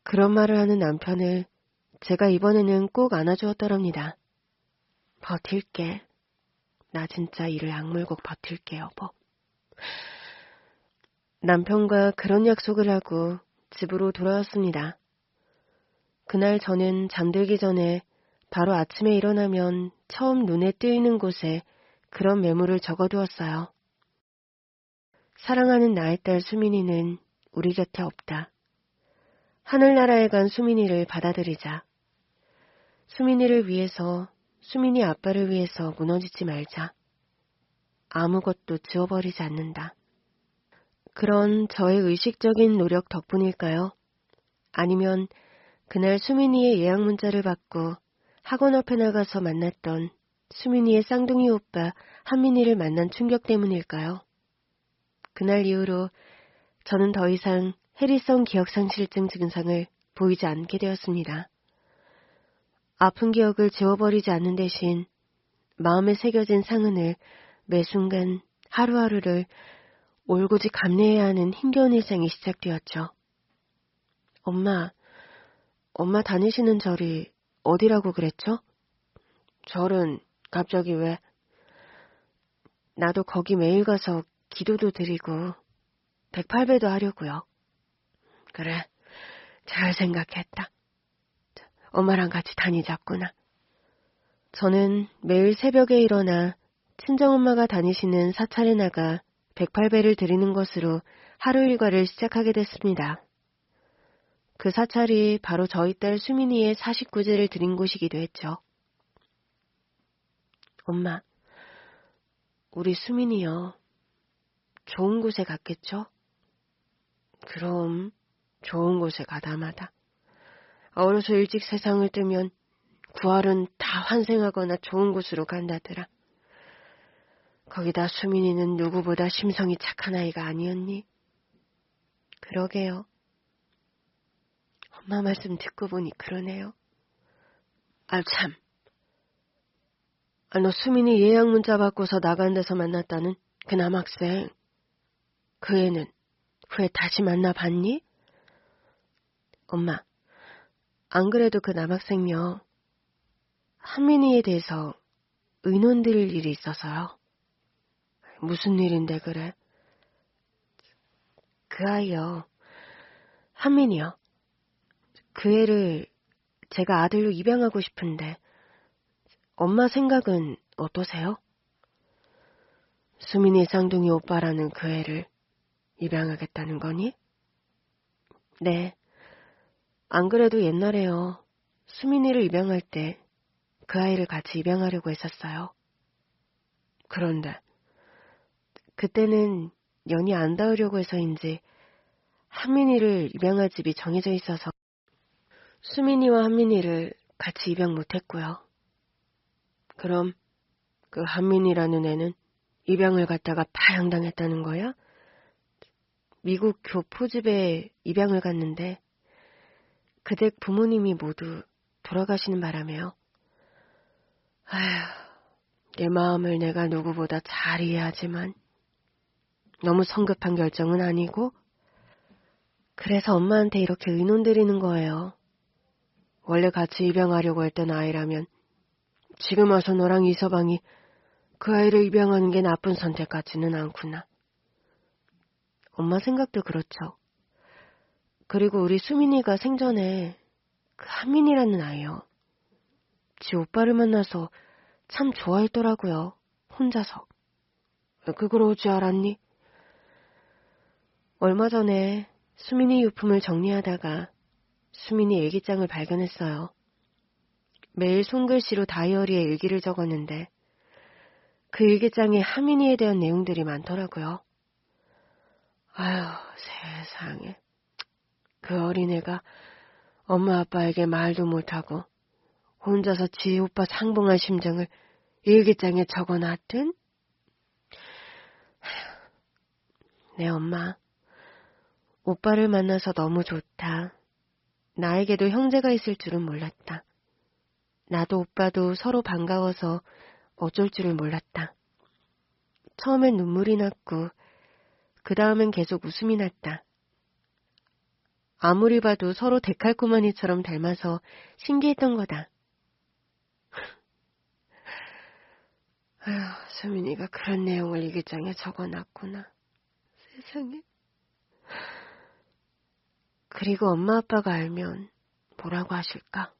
S1: 그런 말을 하는 남편을 제가 이번에는 꼭 안아주었더랍니다. 버틸게. 나 진짜 이를 악물고 버틸게, 여보. 남편과 그런 약속을 하고 집으로 돌아왔습니다. 그날 저는 잠들기 전에 바로 아침에 일어나면 처음 눈에 띄는 곳에 그런 메모를 적어두었어요. 사랑하는 나의 딸 수민이는 우리 곁에 없다. 하늘나라에 간 수민이를 받아들이자. 수민이를 위해서, 수민이 아빠를 위해서 무너지지 말자. 아무것도 지워버리지 않는다. 그런 저의 의식적인 노력 덕분일까요? 아니면 그날 수민이의 예약 문자를 받고 학원 앞에 나가서 만났던 수민이의 쌍둥이 오빠 한민이를 만난 충격 때문일까요? 그날 이후로 저는 더 이상 해리성 기억상실증 증상을 보이지 않게 되었습니다. 아픈 기억을 지워버리지 않는 대신 마음에 새겨진 상흔을 매 순간 하루하루를 올고지 감내해야 하는 힘겨운 일상이 시작되었죠. 엄마 다니시는 절이 어디라고 그랬죠? 절은 갑자기 왜? 나도 거기 매일 가서 기도도 드리고 108배도 하려고요. 그래, 잘 생각했다. 엄마랑 같이 다니자꾸나. 저는 매일 새벽에 일어나 친정엄마가 다니시는 사찰에 나가 108배를 드리는 것으로 하루 일과를 시작하게 됐습니다. 그 사찰이 바로 저희 딸 수민이의 49제를 드린 곳이기도 했죠. 엄마, 우리 수민이요. 좋은 곳에 갔겠죠? 그럼 좋은 곳에 가다마다. 어려서 일찍 세상을 뜨면 구할은 다 환생하거나 좋은 곳으로 간다더라. 거기다 수민이는 누구보다 심성이 착한 아이가 아니었니? 그러게요. 엄마 말씀 듣고 보니 그러네요. 아 참. 너 수민이 예약 문자 받고서 나간 데서 만났다는 그 남학생. 그 애는 후에 다시 만나봤니? 엄마, 안 그래도 그 남학생요. 한민이에 대해서 의논 드릴 일이 있어서요. 무슨 일인데 그래? 그 아이요. 한민이요. 그 애를 제가 아들로 입양하고 싶은데 엄마 생각은 어떠세요? 수민이 쌍둥이 오빠라는 그 애를 입양하겠다는 거니? 네. 안 그래도 옛날에요. 수민이를 입양할 때 그 아이를 같이 입양하려고 했었어요. 그런데 그때는 연이 안 닿으려고 해서인지 한민이를 입양할 집이 정해져 있어서 수민이와 한민이를 같이 입양 못했고요. 그럼 그 한민이라는 애는 입양을 갖다가 파양당했다는 거야? 미국 교포집에 입양을 갔는데 그댁 부모님이 모두 돌아가시는 바람에요. 아휴, 내 마음을 내가 누구보다 잘 이해하지만 너무 성급한 결정은 아니고 그래서 엄마한테 이렇게 의논 드리는 거예요. 원래 같이 입양하려고 했던 아이라면 지금 와서 너랑 이서방이 그 아이를 입양하는 게 나쁜 선택 같지는 않구나. 엄마 생각도 그렇죠. 그리고 우리 수민이가 생전에 그 한민이라는 아이요. 지 오빠를 만나서 참 좋아했더라고요. 혼자서. 그걸 어찌 알았니? 얼마 전에 수민이 유품을 정리하다가 수민이 일기장을 발견했어요. 매일 손글씨로 다이어리에 일기를 적었는데 그 일기장에 하민이에 대한 내용들이 많더라고요. 아휴, 세상에. 그 어린애가 엄마 아빠에게 말도 못하고 혼자서 지 오빠 상봉한 심정을 일기장에 적어놨든? 내 엄마, 오빠를 만나서 너무 좋다. 나에게도 형제가 있을 줄은 몰랐다. 나도 오빠도 서로 반가워서 어쩔 줄을 몰랐다. 처음엔 눈물이 났고 그 다음엔 계속 웃음이 났다. 아무리 봐도 서로 데칼코마니처럼 닮아서 신기했던 거다. 아휴, 수민이가 그런 내용을 일기장에 적어놨구나. 세상에. 그리고 엄마 아빠가 알면 뭐라고 하실까?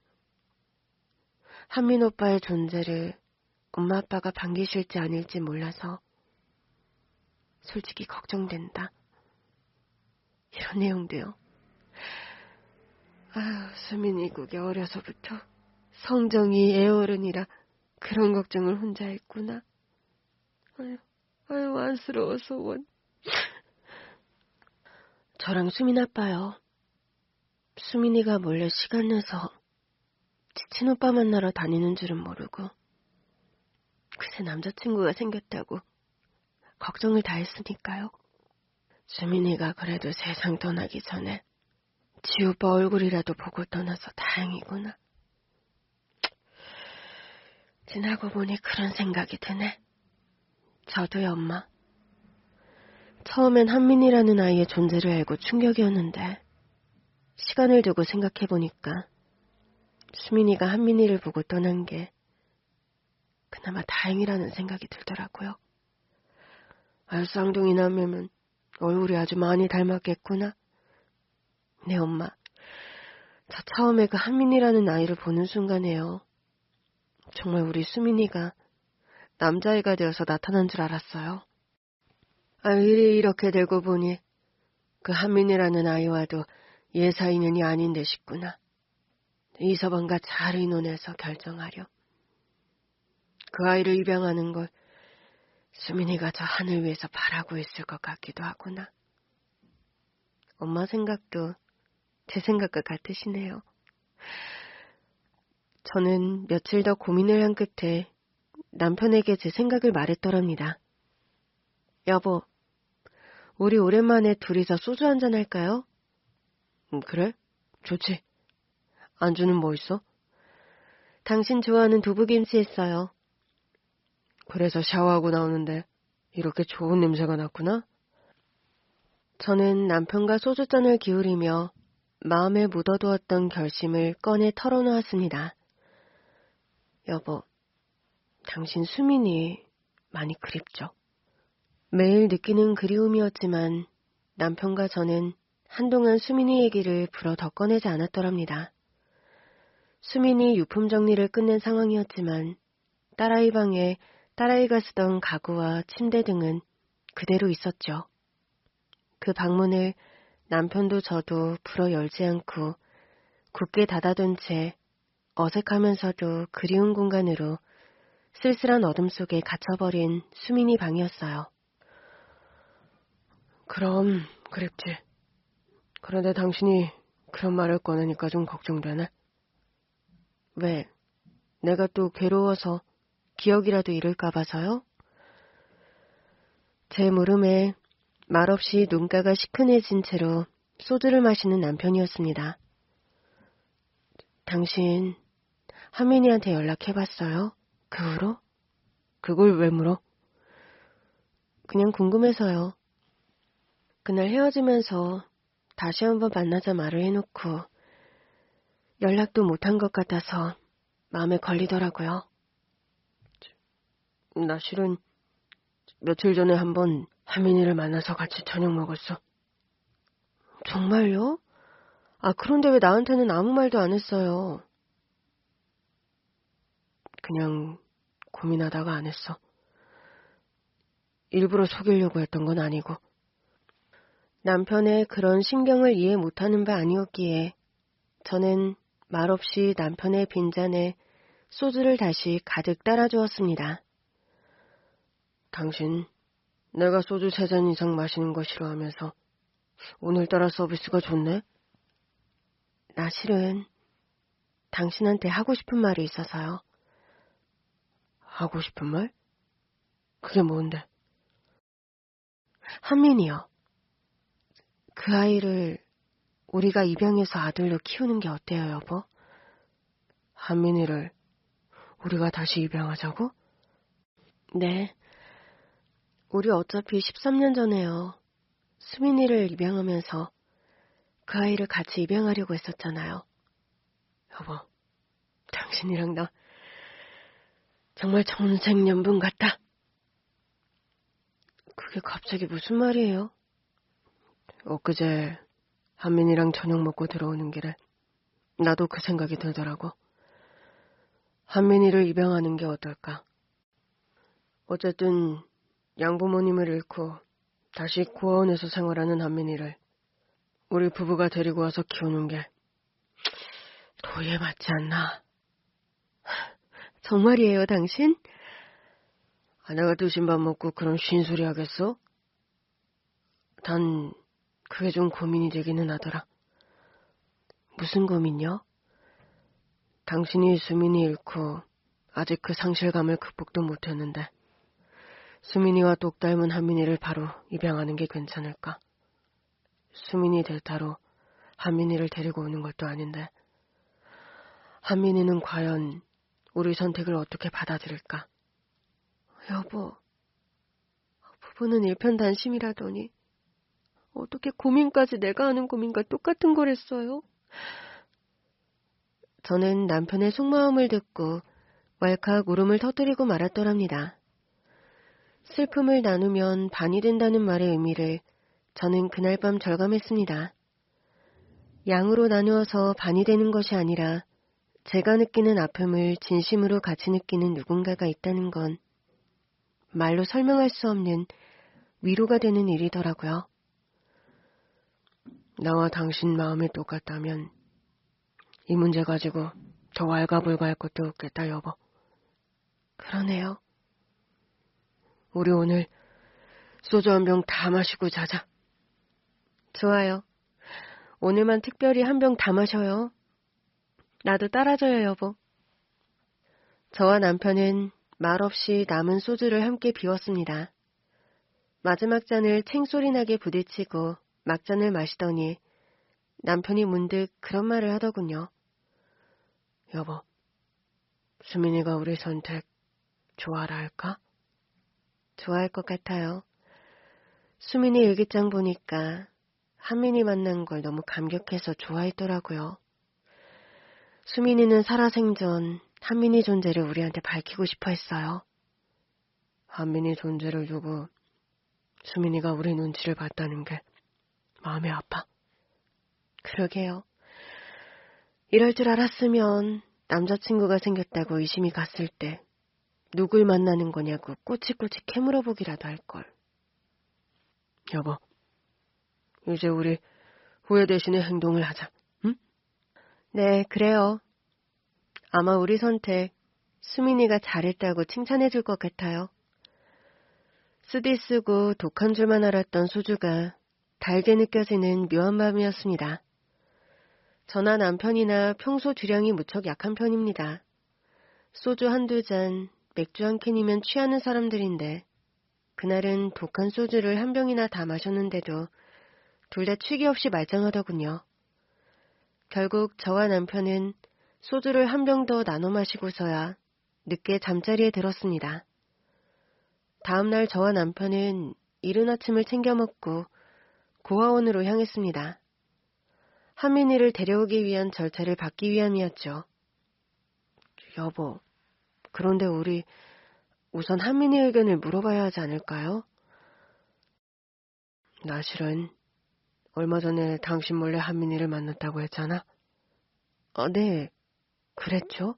S1: 한민 오빠의 존재를 엄마 아빠가 반기실지 아닐지 몰라서 솔직히 걱정된다. 이런 내용도요. 아휴, 수민이 그게 어려서부터 성정이 애어른이라 그런 걱정을 혼자 했구나. 아유, 안쓰러워서 원. 저랑 수민 아빠요. 수민이가 몰래 시간 내서 지친 오빠 만나러 다니는 줄은 모르고 그새 남자친구가 생겼다고 걱정을 다 했으니까요. 수민이가 그래도 세상 떠나기 전에 지 오빠 얼굴이라도 보고 떠나서 다행이구나. 지나고 보니 그런 생각이 드네. 저도요, 엄마. 처음엔 한민이라는 아이의 존재를 알고 충격이었는데 시간을 두고 생각해보니까 수민이가 한민이를 보고 떠난 게 그나마 다행이라는 생각이 들더라고요. 쌍둥이 남매면 얼굴이 아주 많이 닮았겠구나. 네, 엄마. 저 처음에 그 한민이라는 아이를 보는 순간에요. 정말 우리 수민이가 남자애가 되어서 나타난 줄 알았어요. 일이 이렇게 되고 보니 그 한민이라는 아이와도 예사 인연이 아닌데 싶구나. 이서방과 잘 의논해서 결정하려. 그 아이를 입양하는 걸 수민이가 저 하늘 위에서 바라고 있을 것 같기도 하구나. 엄마 생각도 제 생각과 같으시네요. 저는 며칠 더 고민을 한 끝에 남편에게 제 생각을 말했더랍니다. 여보, 우리 오랜만에 둘이서 소주 한잔 할까요? 그래? 좋지. 안주는 뭐 있어? 당신 좋아하는 두부김치 했어요. 그래서 샤워하고 나오는데 이렇게 좋은 냄새가 났구나? 저는 남편과 소주잔을 기울이며 마음에 묻어두었던 결심을 꺼내 털어놓았습니다. 여보, 당신 수민이 많이 그립죠? 매일 느끼는 그리움이었지만 남편과 저는 한동안 수민이 얘기를 불어 더 꺼내지 않았더랍니다. 수민이 유품 정리를 끝낸 상황이었지만 딸아이 방에 딸아이가 쓰던 가구와 침대 등은 그대로 있었죠. 그 방문을 남편도 저도 불어 열지 않고 굳게 닫아둔 채 어색하면서도 그리운 공간으로 쓸쓸한 어둠 속에 갇혀버린 수민이 방이었어요. 그럼 그립지. 그런데 당신이 그런 말을 꺼내니까 좀 걱정되네. 왜? 내가 또 괴로워서 기억이라도 잃을까 봐서요? 제 물음에 말없이 눈가가 시큰해진 채로 소주를 마시는 남편이었습니다. 당신 하민이한테 연락해봤어요? 그 후로? 그걸 왜 물어? 그냥 궁금해서요. 그날 헤어지면서 다시 한번 만나자 말을 해놓고 연락도 못한 것 같아서 마음에 걸리더라고요. 나 실은 며칠 전에 한번 하민이를 만나서 같이 저녁 먹었어. 정말요? 아, 그런데 왜 나한테는 아무 말도 안 했어요? 그냥 고민하다가 안 했어. 일부러 속이려고 했던 건 아니고. 남편의 그런 신경을 이해 못하는 바 아니었기에 저는 말없이 남편의 빈잔에 소주를 다시 가득 따라주었습니다. 당신, 내가 소주 3잔 이상 마시는 거 싫어하면서 오늘따라 서비스가 좋네? 나 실은 당신한테 하고 싶은 말이 있어서요. 하고 싶은 말? 그게 뭔데? 한민이요. 그 아이를 우리가 입양해서 아들로 키우는 게 어때요, 여보? 한민이를 우리가 다시 입양하자고? 네. 우리 어차피 13년 전에요. 수민이를 입양하면서 그 아이를 같이 입양하려고 했었잖아요. 여보, 당신이랑 나 정말 천생연분 같다. 그게 갑자기 무슨 말이에요? 엊그제 한민이랑 저녁 먹고 들어오는 길에 나도 그 생각이 들더라고. 한민이를 입양하는 게 어떨까? 어쨌든 양부모님을 잃고 다시 고아원에서 생활하는 한민이를 우리 부부가 데리고 와서 키우는 게 도리에 맞지 않나? 정말이에요, 당신? 내가 드신 밥 먹고 그런 쉰소리 하겠어? 단 그게 좀 고민이 되기는 하더라. 무슨 고민요? 당신이 수민이 잃고 아직 그 상실감을 극복도 못했는데 수민이와 똑 닮은 한민이를 바로 입양하는 게 괜찮을까? 수민이 대타로 한민이를 데리고 오는 것도 아닌데 한민이는 과연 우리 선택을 어떻게 받아들일까? 여보, 부부는 일편단심이라더니 어떻게 고민까지 내가 하는 고민과 똑같은 거랬어요? 저는 남편의 속마음을 듣고 왈칵 울음을 터뜨리고 말았더랍니다. 슬픔을 나누면 반이 된다는 말의 의미를 저는 그날 밤 절감했습니다. 양으로 나누어서 반이 되는 것이 아니라 제가 느끼는 아픔을 진심으로 같이 느끼는 누군가가 있다는 건 말로 설명할 수 없는 위로가 되는 일이더라고요. 나와 당신 마음이 똑같다면 이 문제 가지고 더 왈가불가할 것도 없겠다, 여보. 그러네요. 우리 오늘 소주 한 병 다 마시고 자자. 좋아요. 오늘만 특별히 한 병 다 마셔요. 나도 따라줘요, 여보. 저와 남편은 말없이 남은 소주를 함께 비웠습니다. 마지막 잔을 챙소리 나게 부딪히고 막잔을 마시더니 남편이 문득 그런 말을 하더군요. 여보, 수민이가 우리 선택 좋아라 할까? 좋아할 것 같아요. 수민이 일기장 보니까 한민이 만난 걸 너무 감격해서 좋아했더라고요. 수민이는 살아생전 한민이 존재를 우리한테 밝히고 싶어 했어요. 한민이 존재를 두고 수민이가 우리 눈치를 봤다는 게 마음이 아파. 그러게요. 이럴 줄 알았으면 남자친구가 생겼다고 의심이 갔을 때 누굴 만나는 거냐고 꼬치꼬치 캐물어보기라도 할걸. 여보, 이제 우리 후회 대신에 행동을 하자, 응? 네, 그래요. 아마 우리 선택 수민이가 잘했다고 칭찬해줄 것 같아요. 쓰디쓰고 독한 줄만 알았던 소주가 달게 느껴지는 묘한 밤이었습니다. 저나 남편이나 평소 주량이 무척 약한 편입니다. 소주 한두 잔, 맥주 한 캔이면 취하는 사람들인데 그날은 독한 소주를 한 병이나 다 마셨는데도 둘 다 취기 없이 말짱하더군요. 결국 저와 남편은 소주를 한 병 더 나눠 마시고서야 늦게 잠자리에 들었습니다. 다음 날 저와 남편은 이른 아침을 챙겨 먹고 고아원으로 향했습니다. 한민이를 데려오기 위한 절차를 밟기 위함이었죠. 여보, 그런데 우리 우선 한민이 의견을 물어봐야 하지 않을까요? 나 실은 얼마 전에 당신 몰래 한민이를 만났다고 했잖아. 네, 그랬죠?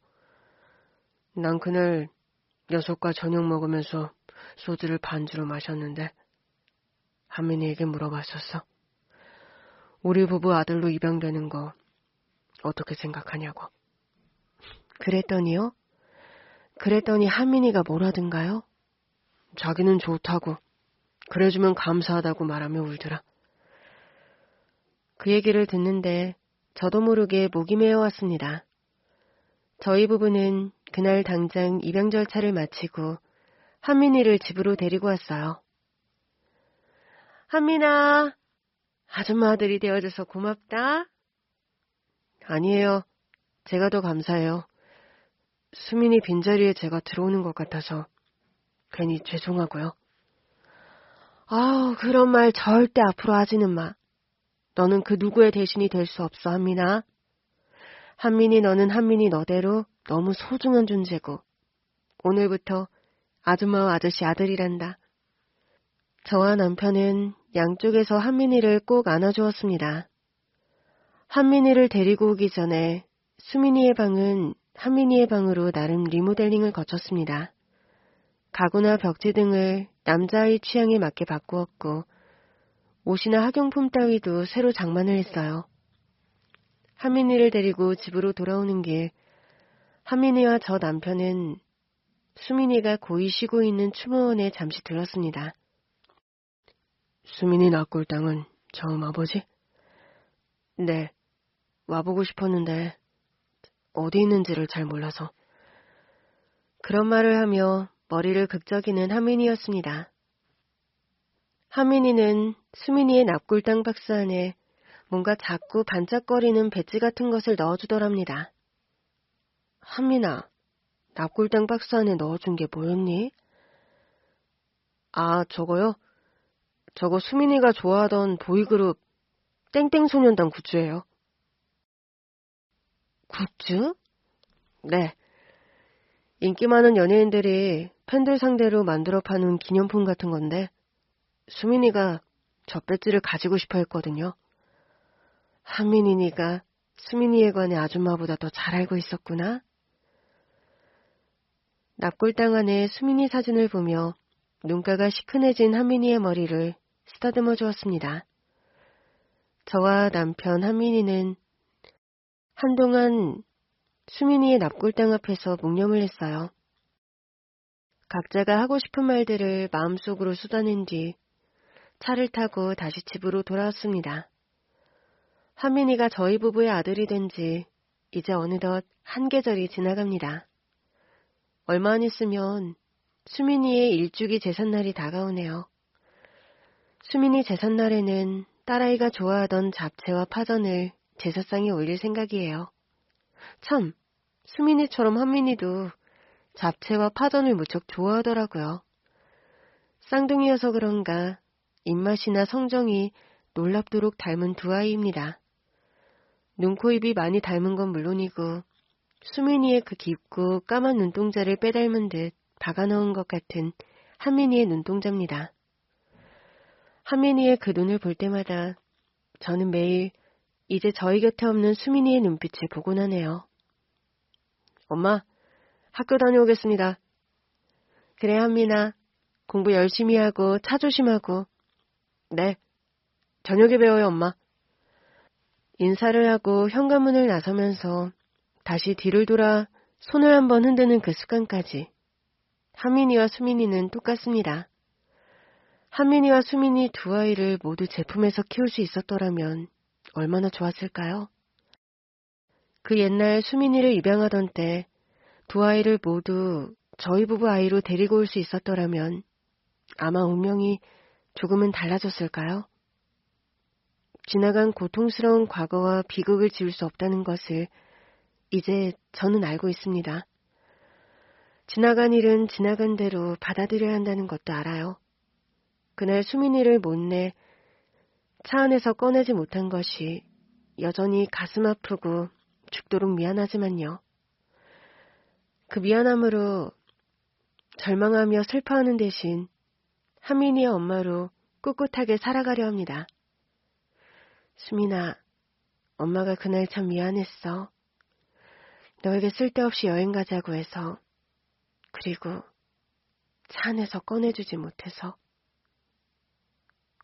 S1: 난 그날 녀석과 저녁 먹으면서 소주를 반주로 마셨는데 한민이에게 물어봤었어. 우리 부부 아들로 입양되는 거 어떻게 생각하냐고. 그랬더니요? 그랬더니 한민이가 뭐라든가요? 자기는 좋다고, 그래주면 감사하다고 말하며 울더라. 그 얘기를 듣는데 저도 모르게 목이 메어왔습니다. 저희 부부는 그날 당장 입양 절차를 마치고 한민이를 집으로 데리고 왔어요. 한민아, 아줌마 아들이 되어줘서 고맙다. 아니에요. 제가 더 감사해요. 수민이 빈자리에 제가 들어오는 것 같아서 괜히 죄송하고요. 아우, 그런 말 절대 앞으로 하지는 마. 너는 그 누구의 대신이 될 수 없어, 한민아. 한민이 너는 한민이 너대로 너무 소중한 존재고 오늘부터 아줌마와 아저씨 아들이란다. 저와 남편은 양쪽에서 한민이를 꼭 안아주었습니다. 한민이를 데리고 오기 전에 수민이의 방은 한민이의 방으로 나름 리모델링을 거쳤습니다. 가구나 벽지 등을 남자아이 취향에 맞게 바꾸었고 옷이나 학용품 따위도 새로 장만을 했어요. 한민이를 데리고 집으로 돌아오는 길, 한민이와 저 남편은 수민이가 고이 쉬고 있는 추모원에 잠시 들렀습니다. 수민이 납골당은 처음 와보지? 네, 와보고 싶었는데 어디 있는지를 잘 몰라서. 그런 말을 하며 머리를 극적이는 한민이였습니다. 한민이는 수민이의 납골당 박스 안에 뭔가 작고 반짝거리는 배지 같은 것을 넣어주더랍니다. 한민아, 납골당 박스 안에 넣어준 게 뭐였니? 아, 저거요? 저거 수민이가 좋아하던 보이그룹 땡땡소년단 굿즈예요. 굿즈? 네. 인기 많은 연예인들이 팬들 상대로 만들어 파는 기념품 같은 건데 수민이가 저 배지를 가지고 싶어 했거든요. 한민이니가 수민이에 관해 아줌마보다 더 잘 알고 있었구나. 납골당 안에 수민이 사진을 보며 눈가가 시큰해진 한민이의 머리를 쓰다듬어 주었습니다. 저와 남편 한민이는 한동안 수민이의 납골당 앞에서 묵념을 했어요. 각자가 하고 싶은 말들을 마음속으로 쏟아낸 뒤 차를 타고 다시 집으로 돌아왔습니다. 한민이가 저희 부부의 아들이 된 지 이제 어느덧 한 계절이 지나갑니다. 얼마 안 있으면 수민이의 일주기 제삿날이 다가오네요. 수민이 제삿날에는 딸아이가 좋아하던 잡채와 파전을 제사상에 올릴 생각이에요. 참, 수민이처럼 한민이도 잡채와 파전을 무척 좋아하더라고요. 쌍둥이여서 그런가 입맛이나 성정이 놀랍도록 닮은 두 아이입니다. 눈, 코, 입이 많이 닮은 건 물론이고 수민이의 그 깊고 까만 눈동자를 빼닮은 듯 박아넣은 것 같은 한민이의 눈동자입니다. 한민이의 그 눈을 볼 때마다 저는 매일 이제 저희 곁에 없는 수민이의 눈빛을 보곤 하네요. 엄마, 학교 다녀오겠습니다. 그래, 한민아. 공부 열심히 하고 차 조심하고. 네, 저녁에 뵈어요, 엄마. 인사를 하고 현관문을 나서면서 다시 뒤를 돌아 손을 한번 흔드는 그 습관까지. 한민이와 수민이는 똑같습니다. 한민이와 수민이 두 아이를 모두 제 품에서 키울 수 있었더라면 얼마나 좋았을까요? 그 옛날 수민이를 입양하던 때 두 아이를 모두 저희 부부 아이로 데리고 올 수 있었더라면 아마 운명이 조금은 달라졌을까요? 지나간 고통스러운 과거와 비극을 지울 수 없다는 것을 이제 저는 알고 있습니다. 지나간 일은 지나간 대로 받아들여야 한다는 것도 알아요. 그날 수민이를 못내 차 안에서 꺼내지 못한 것이 여전히 가슴 아프고 죽도록 미안하지만요. 그 미안함으로 절망하며 슬퍼하는 대신 한민이의 엄마로 꿋꿋하게 살아가려 합니다. 수민아, 엄마가 그날 참 미안했어. 너에게 쓸데없이 여행 가자고 해서, 그리고 차 안에서 꺼내주지 못해서.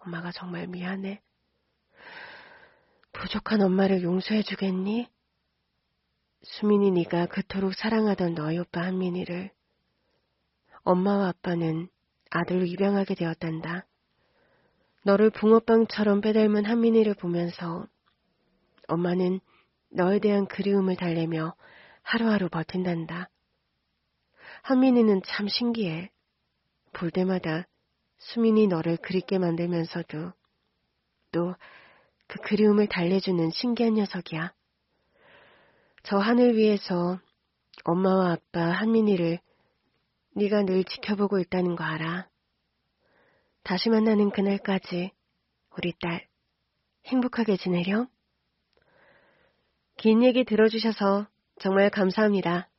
S1: 엄마가 정말 미안해. 부족한 엄마를 용서해주겠니? 수민이 네가 그토록 사랑하던 너희 오빠 한민이를 엄마와 아빠는 아들로 입양하게 되었단다. 너를 붕어빵처럼 빼닮은 한민이를 보면서 엄마는 너에 대한 그리움을 달래며 하루하루 버틴단다. 한민이는 참 신기해. 볼 때마다 수민이 너를 그립게 만들면서도 또 그 그리움을 달래주는 신기한 녀석이야. 저 하늘 위에서 엄마와 아빠 한민이를 네가 늘 지켜보고 있다는 거 알아. 다시 만나는 그날까지 우리 딸 행복하게 지내렴. 긴 얘기 들어주셔서 정말 감사합니다.